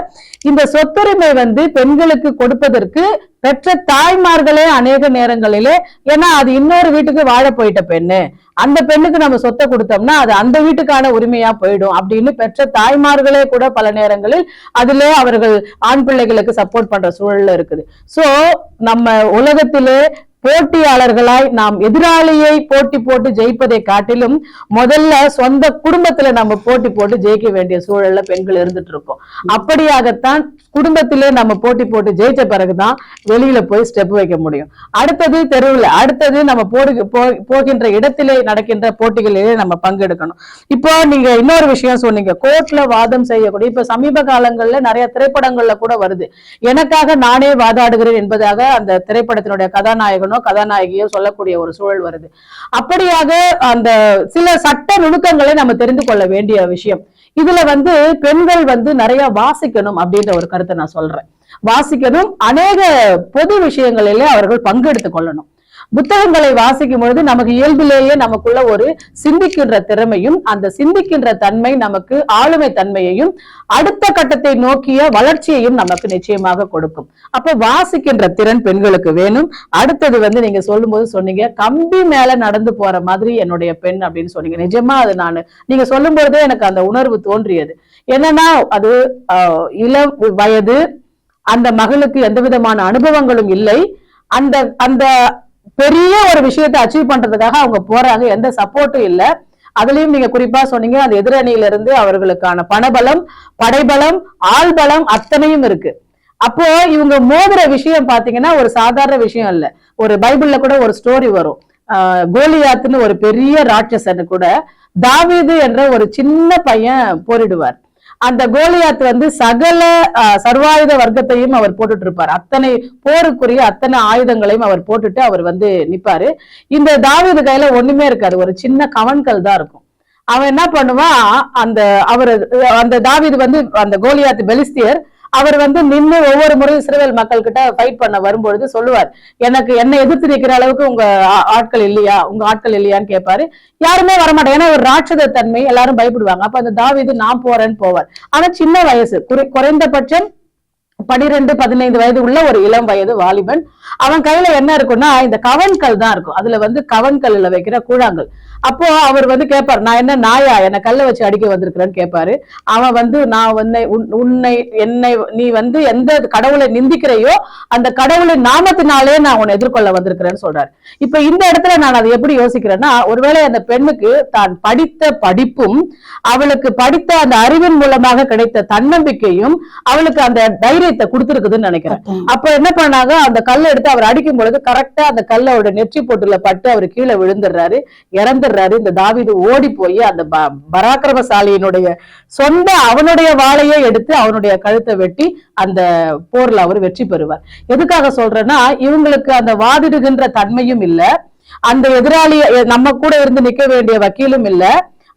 இந்த சொத்துரிமை பெண்களுக்கு கொடுப்பதற்கு பெற்ற தாய்மார்களே அநேக நேரங்களிலே, ஏன்னா அது இன்னொரு வீட்டுக்கு வாழ போயிட்ட பெண்ணு, அந்த பெண்ணுக்கு நம்ம சொத்தை கொடுத்தோம்னா அது அந்த வீட்டுக்கான உரிமையா போயிடும் அப்படின்னு பெற்ற தாய்மார்களே கூட பல நேரங்களில் அதிலே அவர்கள் ஆண் பிள்ளைகளுக்கு சப்போர்ட் பண்ற சூழல்ல இருக்குது. சோ நம்ம உலகத்திலே போட்டியாளர்களாய் நாம் எதிராளியை போட்டி போட்டு ஜெயிப்பதை காட்டிலும் முதல்ல சொந்த குடும்பத்துல நம்ம போட்டி போட்டு ஜெயிக்க வேண்டிய சூழல்ல பெண்கள் இருந்துட்டு இருக்கோம். அப்படியாகத்தான் குடும்பத்திலே நம்ம போட்டி போட்டு ஜெயிச்ச பிறகுதான் வெளியில போய் ஸ்டெப் வைக்க முடியும். அடுத்தது தெருவில், அடுத்தது நம்ம போகின்ற இடத்திலே நடக்கின்ற போட்டிகளிலே நம்ம பங்கெடுக்கணும். இப்போ நீங்க இன்னொரு விஷயம் சொன்னீங்க, கோர்ட்ல வாதம் செய்யக்கூடிய, இப்ப சமீப காலங்கள்ல நிறைய திரைப்படங்கள்ல கூட வருது, எனக்காக நானே வாதாடுகிறேன் என்பதாக அந்த திரைப்படத்தினுடைய கதாநாயகனோ கதாநாயகியோ சொல்லக்கூடிய ஒரு சூழல் வருது. அப்படியாக அந்த சில சட்ட நுணுக்கங்களை நம்ம தெரிந்து கொள்ள வேண்டிய விஷயம். இதுல பெண்கள் நிறைய வாசிக்கணும் அப்படின்ற ஒரு கருத்தை நான் சொல்றேன். வாசிக்கணும், அநேக பொது விஷயங்களிலே அவர்கள் பங்கெடுத்துக் கொள்ளணும். புத்தகங்களை வாசிக்கும் பொழுது நமக்கு இயல்பிலேயே நமக்குள்ள ஒரு சிந்திக்கின்ற திறமையும், அந்த சிந்திக்கின்ற தன்மை நமக்கு ஆளுமை தன்மையையும் அடுத்த கட்டத்தை நோக்கிய வளர்ச்சியையும் நமக்கு நிச்சயமாக கொடுக்கும். அப்ப வாசிக்கின்ற திறன் பெண்களுக்கு வேணும். அடுத்தது நீங்க சொல்லும் போது சொன்னீங்க, கம்பி மேல நடந்து போற மாதிரி என்னுடைய பெண் அப்படின்னு சொன்னீங்க. நிஜமா அது நீங்க சொல்லும் பொழுதே எனக்கு அந்த உணர்வு தோன்றியது. என்னன்னா அது இளம் வயது, அந்த மகளுக்கு எந்த விதமான அனுபவங்களும் இல்லை, அந்த பெரிய ஒரு விஷயத்தை அச்சீவ் பண்றதுக்காக அவங்க போறாங்க, எந்த சப்போர்ட்டும் இல்ல. அதுலயும் நீங்க குறிப்பா சொன்னீங்க, அந்த எதிரணியில இருந்து அவர்களுக்கான பணபலம், படைபலம், ஆள்பலம் அத்தனையும் இருக்கு. அப்போ இவங்க மோதுற விஷயம் பாத்தீங்கன்னா ஒரு சாதாரண விஷயம் இல்ல. ஒரு பைபிள்ல கூட ஒரு ஸ்டோரி வரும். கோலியாத்துன்னு ஒரு பெரிய ராட்சசன்னு கூட தாவீது என்ற ஒரு சின்ன பையன் போரிடுவார். அந்த கோலியாத் வந்து சகல சர்வாயுத வர்க்கத்தையும் அவர் போட்டுட்டு இருப்பார். அத்தனை போருக்குரிய அத்தனை ஆயுதங்களையும் அவர் போட்டுட்டு அவர் வந்து நிப்பாரு. இந்த தாவீது கையில ஒண்ணுமே இருக்காது, ஒரு சின்ன கவன்கள் தான் இருக்கும். அவன் என்ன பண்ணுவான், அந்த தாவீது வந்து அந்த கோலியாத் பெலிஸ்தியர் அவர் வந்து நின்று ஒவ்வொரு முறையும் இஸ்ரவேல் மக்கள் கிட்ட ஃபைட் பண்ண வரும்பொழுது சொல்லுவார், என்னை எதிர்த்து நிக்கிற அளவுக்கு உங்க ஆட்கள் இல்லையான்னு கேட்பாரு. யாருமே வரமாட்டாங்க, ஏன்னா ஒரு ராட்சத தன்மை, எல்லாரும் பயப்படுவாங்க. அப்ப அந்த தாவீது நான் போறேன்னு போவார். ஆனா சின்ன வயசு, குறைந்தபட்சம் 12-15 வயது உள்ள ஒரு இளம் வயது வாலிபன். அவன் கையில என்ன இருக்குன்னா இந்த கவன்கள் தான் இருக்கும். அதுல வந்து கவன்கல்ல வைக்கிற கூழாங்கல். அப்போ அவர் வந்து கேட்பாரு, நான் என்ன நாயா, என்னை கல்ல வச்சு அடிக்க வந்திருக்கிறேன்னு கேட்பாரு. அவன் வந்து நான் என்னை நீ வந்து எந்த கடவுளை நிந்திக்கிறையோ அந்த கடவுளின் நாமத்தினாலே நான் உன்னை எதிர்கொள்ள வந்திருக்கிறேன்னு சொல்றாரு. இப்ப இந்த இடத்துல நான் அதை எப்படி யோசிக்கிறேன்னா, ஒருவேளை அந்த பெண்ணுக்கு தான் படித்த படிப்பும் அவளுக்கு படித்த அந்த அறிவின் மூலமாக கிடைத்த தன்னம்பிக்கையும் அவளுக்கு அந்த தைரியத்தை கொடுத்துருக்குதுன்னு நினைக்கிறேன். அப்ப என்ன பண்ணாங்க, அந்த கல்லை எடுத்து அவர் அடிக்கும் பொழுது கரெக்டா அந்த கல்லோட நெற்றி போட்டுல பட்டு அவர் கீழே விழுந்துடுறாரு, இறந்துடுறாரு. இந்த தாவீது ஓடி போய் அந்த பராக்கிரமசாலியினுடைய அவனுடைய வாளையே எடுத்து அவனுடைய கழுத்தை வெட்டி அந்த போர்ல அவர் வெற்றி பெறுவார். எதுக்காக சொல்றேன்னா, இவங்களுக்கு அந்த வாதிடுகின்ற தன்மையும் இல்ல, அந்த எதிராளி நம்ம கூட இருந்து நிக்க வேண்டிய வக்கீலும் இல்ல.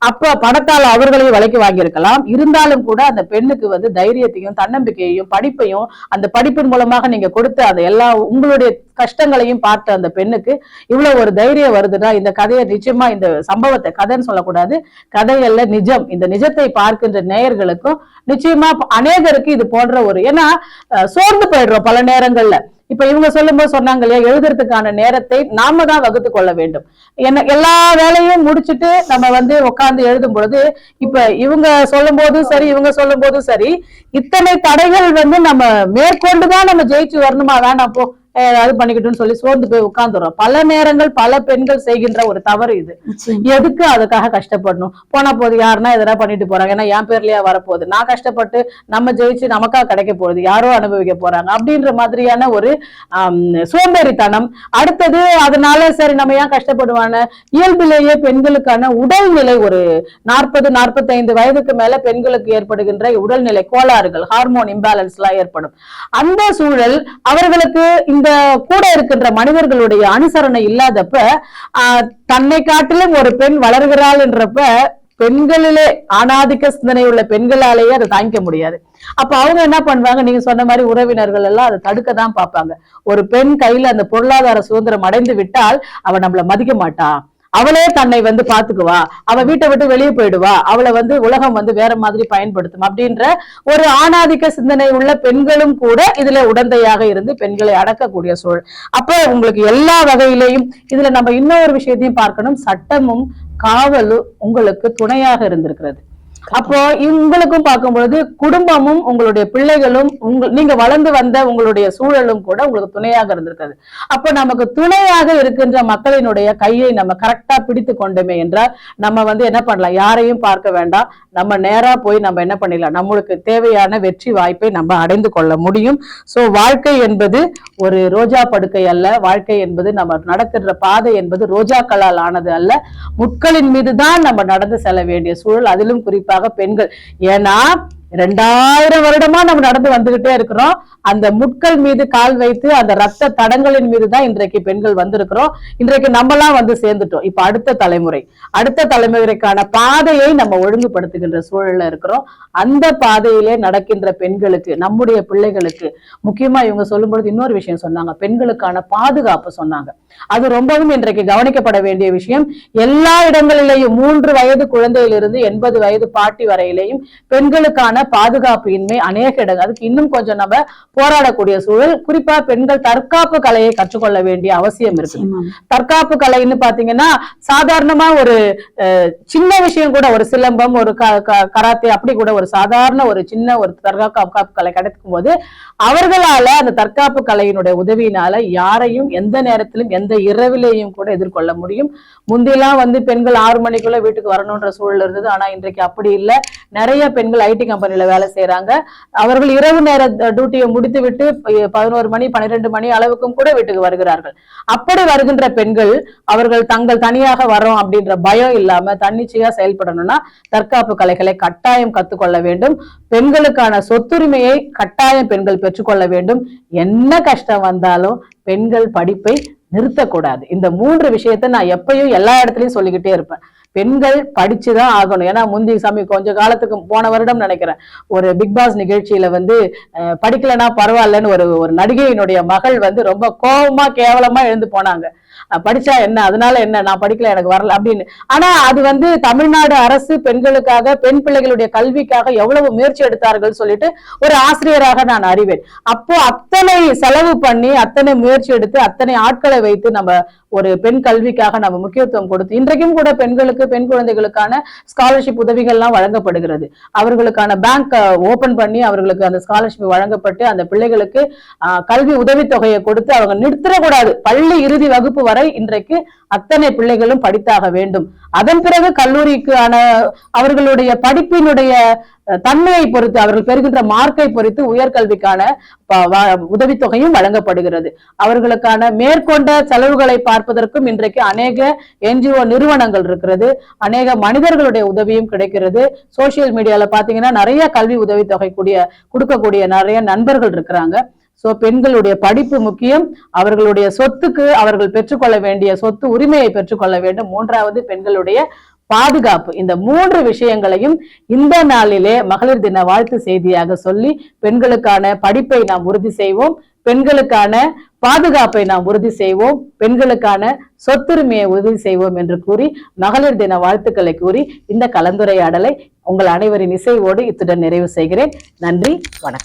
அப்ப பணத்தால் அவர்களையும் விலைக்கு வாங்கியிருக்கலாம். இருந்தாலும் கூட அந்த பெண்ணுக்கு வந்து தைரியத்தையும் தன்னம்பிக்கையையும் படிப்பையும் அந்த படிப்பின் மூலமாக நீங்க கொடுத்த அந்த எல்லா உங்களுடைய கஷ்டங்களையும் பார்த்த அந்த பெண்ணுக்கு இவ்வளவு ஒரு தைரியம் வருதுன்னா, இந்த கதையை நிச்சயமா, இந்த சம்பவத்தை கதைன்னு சொல்லக்கூடாது, கதையல்ல நிஜம், இந்த நிஜத்தை பார்க்கின்ற நேயர்களுக்கும் நிச்சயமா அநேகருக்கு இது போன்ற ஒரு, ஏன்னா சோர்ந்து போயிடுறோம் பல நேரங்கள்ல. இப்ப இவங்க சொல்லும் போது சொன்னாங்க இல்லையா, எழுதுறதுக்கான நேரத்தை நாம தான் வகுத்து கொள்ள வேண்டும். எல்லா வேலையும் முடிச்சுட்டு நம்ம வந்து உட்கார்ந்து எழுதும் பொழுது, இப்ப இவங்க சொல்லும் போதும் சரி இவங்க சொல்லும் போதும் சரி, இத்தனை தடைகள் வந்து நம்ம மேற்கொண்டுதான் நம்ம ஜெயிச்சு வரணுமா, வேண்டாம் போ அது பண்ணிக்கிட்டுன்னு சொல்லி சோர்ந்து போய் உட்கார்ந்துடுறோம். பல நேரங்கள் பல பெண்கள் செய்கின்ற ஒரு தவறு இது. எதுக்கு அதுக்காக கஷ்டப்படணும், போனா போது யாருன்னா எதனா பண்ணிட்டு போறாங்க, ஏன்னா என் பேர்லயா வரப்போகுது, நான் கஷ்டப்பட்டு நம்ம ஜெயிச்சு நமக்கா கிடைக்க போகுது, யாரோ அனுபவிக்க போறாங்க அப்படின்ற மாதிரியான ஒரு சோம்பேறித்தனம். அடுத்தது அதனால சரி நம்ம ஏன் கஷ்டப்படுவான, இயல்பிலேயே பெண்களுக்கான உடல்நிலை ஒரு 40-45 வயதுக்கு மேல பெண்களுக்கு ஏற்படுகின்ற உடல்நிலை கோளாறுகள், ஹார்மோன் இம்பேலன்ஸ் எல்லாம் ஏற்படும். அந்த சூழல் அவர்களுக்கு இந்த கூட இருக்கின்ற மனிதர்களுடைய அனுசரணை இல்லாதப்ப தன்னை காட்டிலும் ஒரு பெண் வளர்கிறாள் என்றப்ப பெண்களிலே ஆணாதிக்க சிந்தனை உள்ள பெண்களாலேயே அதை தாங்கிக்க முடியாது. அப்ப அவங்க என்ன பண்ணுவாங்க, நீங்க சொன்ன மாதிரி உறவினர்கள் எல்லாம் அதை தடுக்க தான் பார்ப்பாங்க. ஒரு பெண் கையில அந்த பொருளாதார சுதந்திரம் அடைந்து விட்டால் அவ நம்மள மதிக்க மாட்டா, அவளே தன்னை வந்து பாத்துக்குவா, அவ வீட்டை விட்டு வெளியே போயிடுவா, அவளை வந்து உலகம் வந்து வேற மாதிரி பயன்படுத்தும் அப்படின்ற ஒரு ஆணாதிக்க சிந்தனை உள்ள பெண்களும் கூட இதுல உடந்தையாக இருந்து பெண்களை அடக்கக்கூடிய சூழல். அப்ப உங்களுக்கு எல்லா வகையிலையும் இதுல நம்ம இன்னொரு விஷயத்தையும் பார்க்கணும், சட்டமும் காவலும் உங்களுக்கு துணையாக இருந்திருக்கிறது. அப்போ உங்களுக்கும் பார்க்கும்பொழுது குடும்பமும் உங்களுடைய பிள்ளைகளும் நீங்க வளர்ந்து வந்த உங்களுடைய சூழலும் கூட உங்களுக்கு துணையாக இருந்திருக்காது. அப்ப நமக்கு துணையாக இருக்கின்ற மக்களினுடைய கையை நம்ம கரெக்டா பிடித்து கொண்டோமே என்றால் நம்ம வந்து என்ன பண்ணலாம், யாரையும் பார்க்க வேண்டாம், நம்ம நேரா போய் நம்ம என்ன பண்ணிடலாம், நம்மளுக்கு தேவையான வெற்றி வாய்ப்பை நம்ம அடைந்து கொள்ள முடியும். சோ வாழ்க்கை என்பது ஒரு ரோஜா படுக்கை அல்ல, வாழ்க்கை என்பது நம்ம நடக்கின்ற பாதை என்பது ரோஜாக்களால் ஆனது அல்ல, முட்களின் மீதுதான் நம்ம நடந்து செல்ல வேண்டிய சூழல், அதிலும் குறிப்பாக பெண்கள். ஏன்னா 2000 வருடமா நம்ம நடந்து வந்துகிட்டே இருக்கிறோம். அந்த முட்கள் மீது கால் வைத்து அந்த ரத்த தடங்களின் மீதுதான் இன்றைக்கு பெண்கள் வந்திருக்கிறோம். இன்றைக்கு நம்மலாம் வந்து சேர்ந்துட்டோம். இப்ப அடுத்த தலைமுறைக்கான பாதையை நம்ம ஒழுங்குபடுத்துகின்ற சூழல்ல இருக்கிறோம். அந்த பாதையிலே நடக்கின்ற பெண்களுக்கு, நம்முடைய பிள்ளைகளுக்கு, முக்கியமா இவங்க சொல்லும் பொழுது இன்னொரு விஷயம் சொன்னாங்க, பெண்களுக்கான பாதுகாப்பு சொன்னாங்க. அது ரொம்பவும் இன்றைக்கு கவனிக்கப்பட வேண்டிய விஷயம். எல்லா இடங்களிலேயும் 3 வயது குழந்தையிலிருந்து 80 வயது பாட்டி வரையிலேயும் பெண்களுக்கான பாதுகாப்பு இன்மை அநேக இடங்கள். அதுக்கு இன்னும் கொஞ்சம் நம்ம போராடக்கூடிய சூழல். குறிப்பா பெண்கள் தற்காப்பு கலையை கற்றுக்கொள்ள வேண்டிய அவசியம் இருக்கு. தற்காப்பு கலைன்னு பாத்தீங்கன்னா சாதாரணமா ஒரு சின்ன விஷயம் கூட, ஒரு சிலம்பம், ஒரு கராத்தே, அப்படி கூட ஒரு சாதாரண ஒரு சின்ன ஒரு தற்காப்பு கலை கிடைக்கும் போது அவர்களால அந்த தற்காப்பு கலையினுடைய உதவியினால யாரையும் எந்த நேரத்திலும் எந்த இரவிலையும் கூட எதிர்கொள்ள முடியும். முந்திலாம் வந்து பெண்கள் 6 மணிக்குள்ள வீட்டுக்கு வரணும்ன்ற சூழல் இருந்தது. ஆனா இன்றைக்கு அப்படி இல்லை. நிறைய பெண்கள் ஐடி கம்பெனில வேலை செய்யறாங்க. அவர்கள் இரவு நேர டியூட்டியை முடித்து விட்டு 11 மணி 12 மணி அளவுக்கும் கூட வீட்டுக்கு வருகிறார்கள். அப்படி வருகின்ற பெண்கள் அவர்கள் தங்கள் தனியாக வரோம் அப்படின்ற பயம் இல்லாம தன்னிச்சையா செயல்படணும்னா தற்காப்பு கலைகளை கட்டாயம் கத்துக்கொள்ள வேண்டும். பெண்களுக்கான சொத்துரிமையை கட்டாயம் பெண்கள் பெற்றுக்கொள்ள வேண்டும். என்ன கஷ்டம் வந்தாலும் பெண்கள் படிப்பை நிறுத்தக்கூடாது. இந்த 3 விஷயத்த நான் எப்பயும் எல்லா இடத்துலயும் சொல்லிக்கிட்டே இருப்பேன். பெண்கள் படிச்சுதான் ஆகணும். ஏன்னா கொஞ்ச காலத்துக்கு போன வருடம் நினைக்கிறேன், ஒரு பிக் பாஸ் நிகழ்ச்சியில படிக்கலன்னா பரவாயில்லன்னு ஒரு நடிகையினுடைய மகள் ரொம்ப கோபமா கேவலமா எழுந்து போனாங்க. படிச்சா என்ன, அதனால என்ன, நான் படிக்கல எனக்கு வரல அப்படின்னு. ஆனா அது தமிழ்நாடு அரசு பெண்களுக்காக பெண் பிள்ளைகளுடைய கல்விக்காக எவ்வளவு முயற்சி எடுத்தார்கள் சொல்லிட்டு ஒரு ஆசிரியராக நான் அறிவேன். அப்போ அத்தனை செலவு பண்ணி அத்தனை முயற்சி எடுத்து அத்தனை ஆட்களை வைத்து நம்ம ஒரு பெண் கல்விக்காக நம்ம முக்கியத்துவம் கொடுத்து இன்றைக்கும் கூட பெண்களுக்கு பெண் குழந்தைகளுக்கான ஸ்காலர்ஷிப் உதவிகள்லாம் வழங்கப்படுகிறது. அவர்களுக்கான பேங்க் ஓபன் பண்ணி அவர்களுக்கு அந்த ஸ்காலர்ஷிப் வழங்கப்பட்டு அந்த பிள்ளைகளுக்கு கல்வி உதவித்தொகையை கொடுத்து அவங்க நிறுத்தக்கூடாது. பள்ளி இறுதி வகுப்பு வரை இன்றைக்கு அத்தனை பிள்ளைகளும் படித்தாக வேண்டும். அதன் பிறகு கல்லூரிக்கான அவர்களுடைய படிப்பினுடைய தன்மையை பொறுத்து அவர்கள் பெறுகின்ற மார்க்கை பொறுத்து உயர்கல்விக்கான உதவித்தொகையும் வழங்கப்படுகிறது. அவர்களுக்கான மேற்கொண்ட செலவுகளை பார்ப்பதற்கும் இன்றைக்கு அநேக NGO நிறுவனங்கள் இருக்கிறது. அநேக மனிதர்களுடைய உதவியும் கிடைக்கிறது. சோசியல் மீடியால பாத்தீங்கன்னா நிறைய கல்வி உதவித்தொகை கொடுக்கக்கூடிய நிறைய நண்பர்கள் இருக்கிறாங்க. சோ பெண்களுடைய படிப்பு முக்கியம். அவர்களுடைய சொத்துக்கு அவர்கள் பெற்றுக்கொள்ள வேண்டிய சொத்து உரிமையை பெற்றுக்கொள்ள வேண்டும். 3வது பெண்களுடைய பாதுகாப்பு. இந்த 3 விஷயங்களையும் இந்த நாளிலே மகளிர் தின வாழ்த்து செய்தியாக சொல்லி பெண்களுக்கான படிப்பை நாம் உறுதி செய்வோம், பெண்களுக்கான பாதுகாப்பை நாம் உறுதி செய்வோம், பெண்களுக்கான சொத்துரிமையை உறுதி செய்வோம் என்று கூறி மகளிர் தின வாழ்த்துக்களை கூறி இந்த கலந்துரையாடலை உங்கள் அனைவரின் இசைவோடு இத்துடன் நிறைவு செய்கிறேன். நன்றி, வணக்கம்.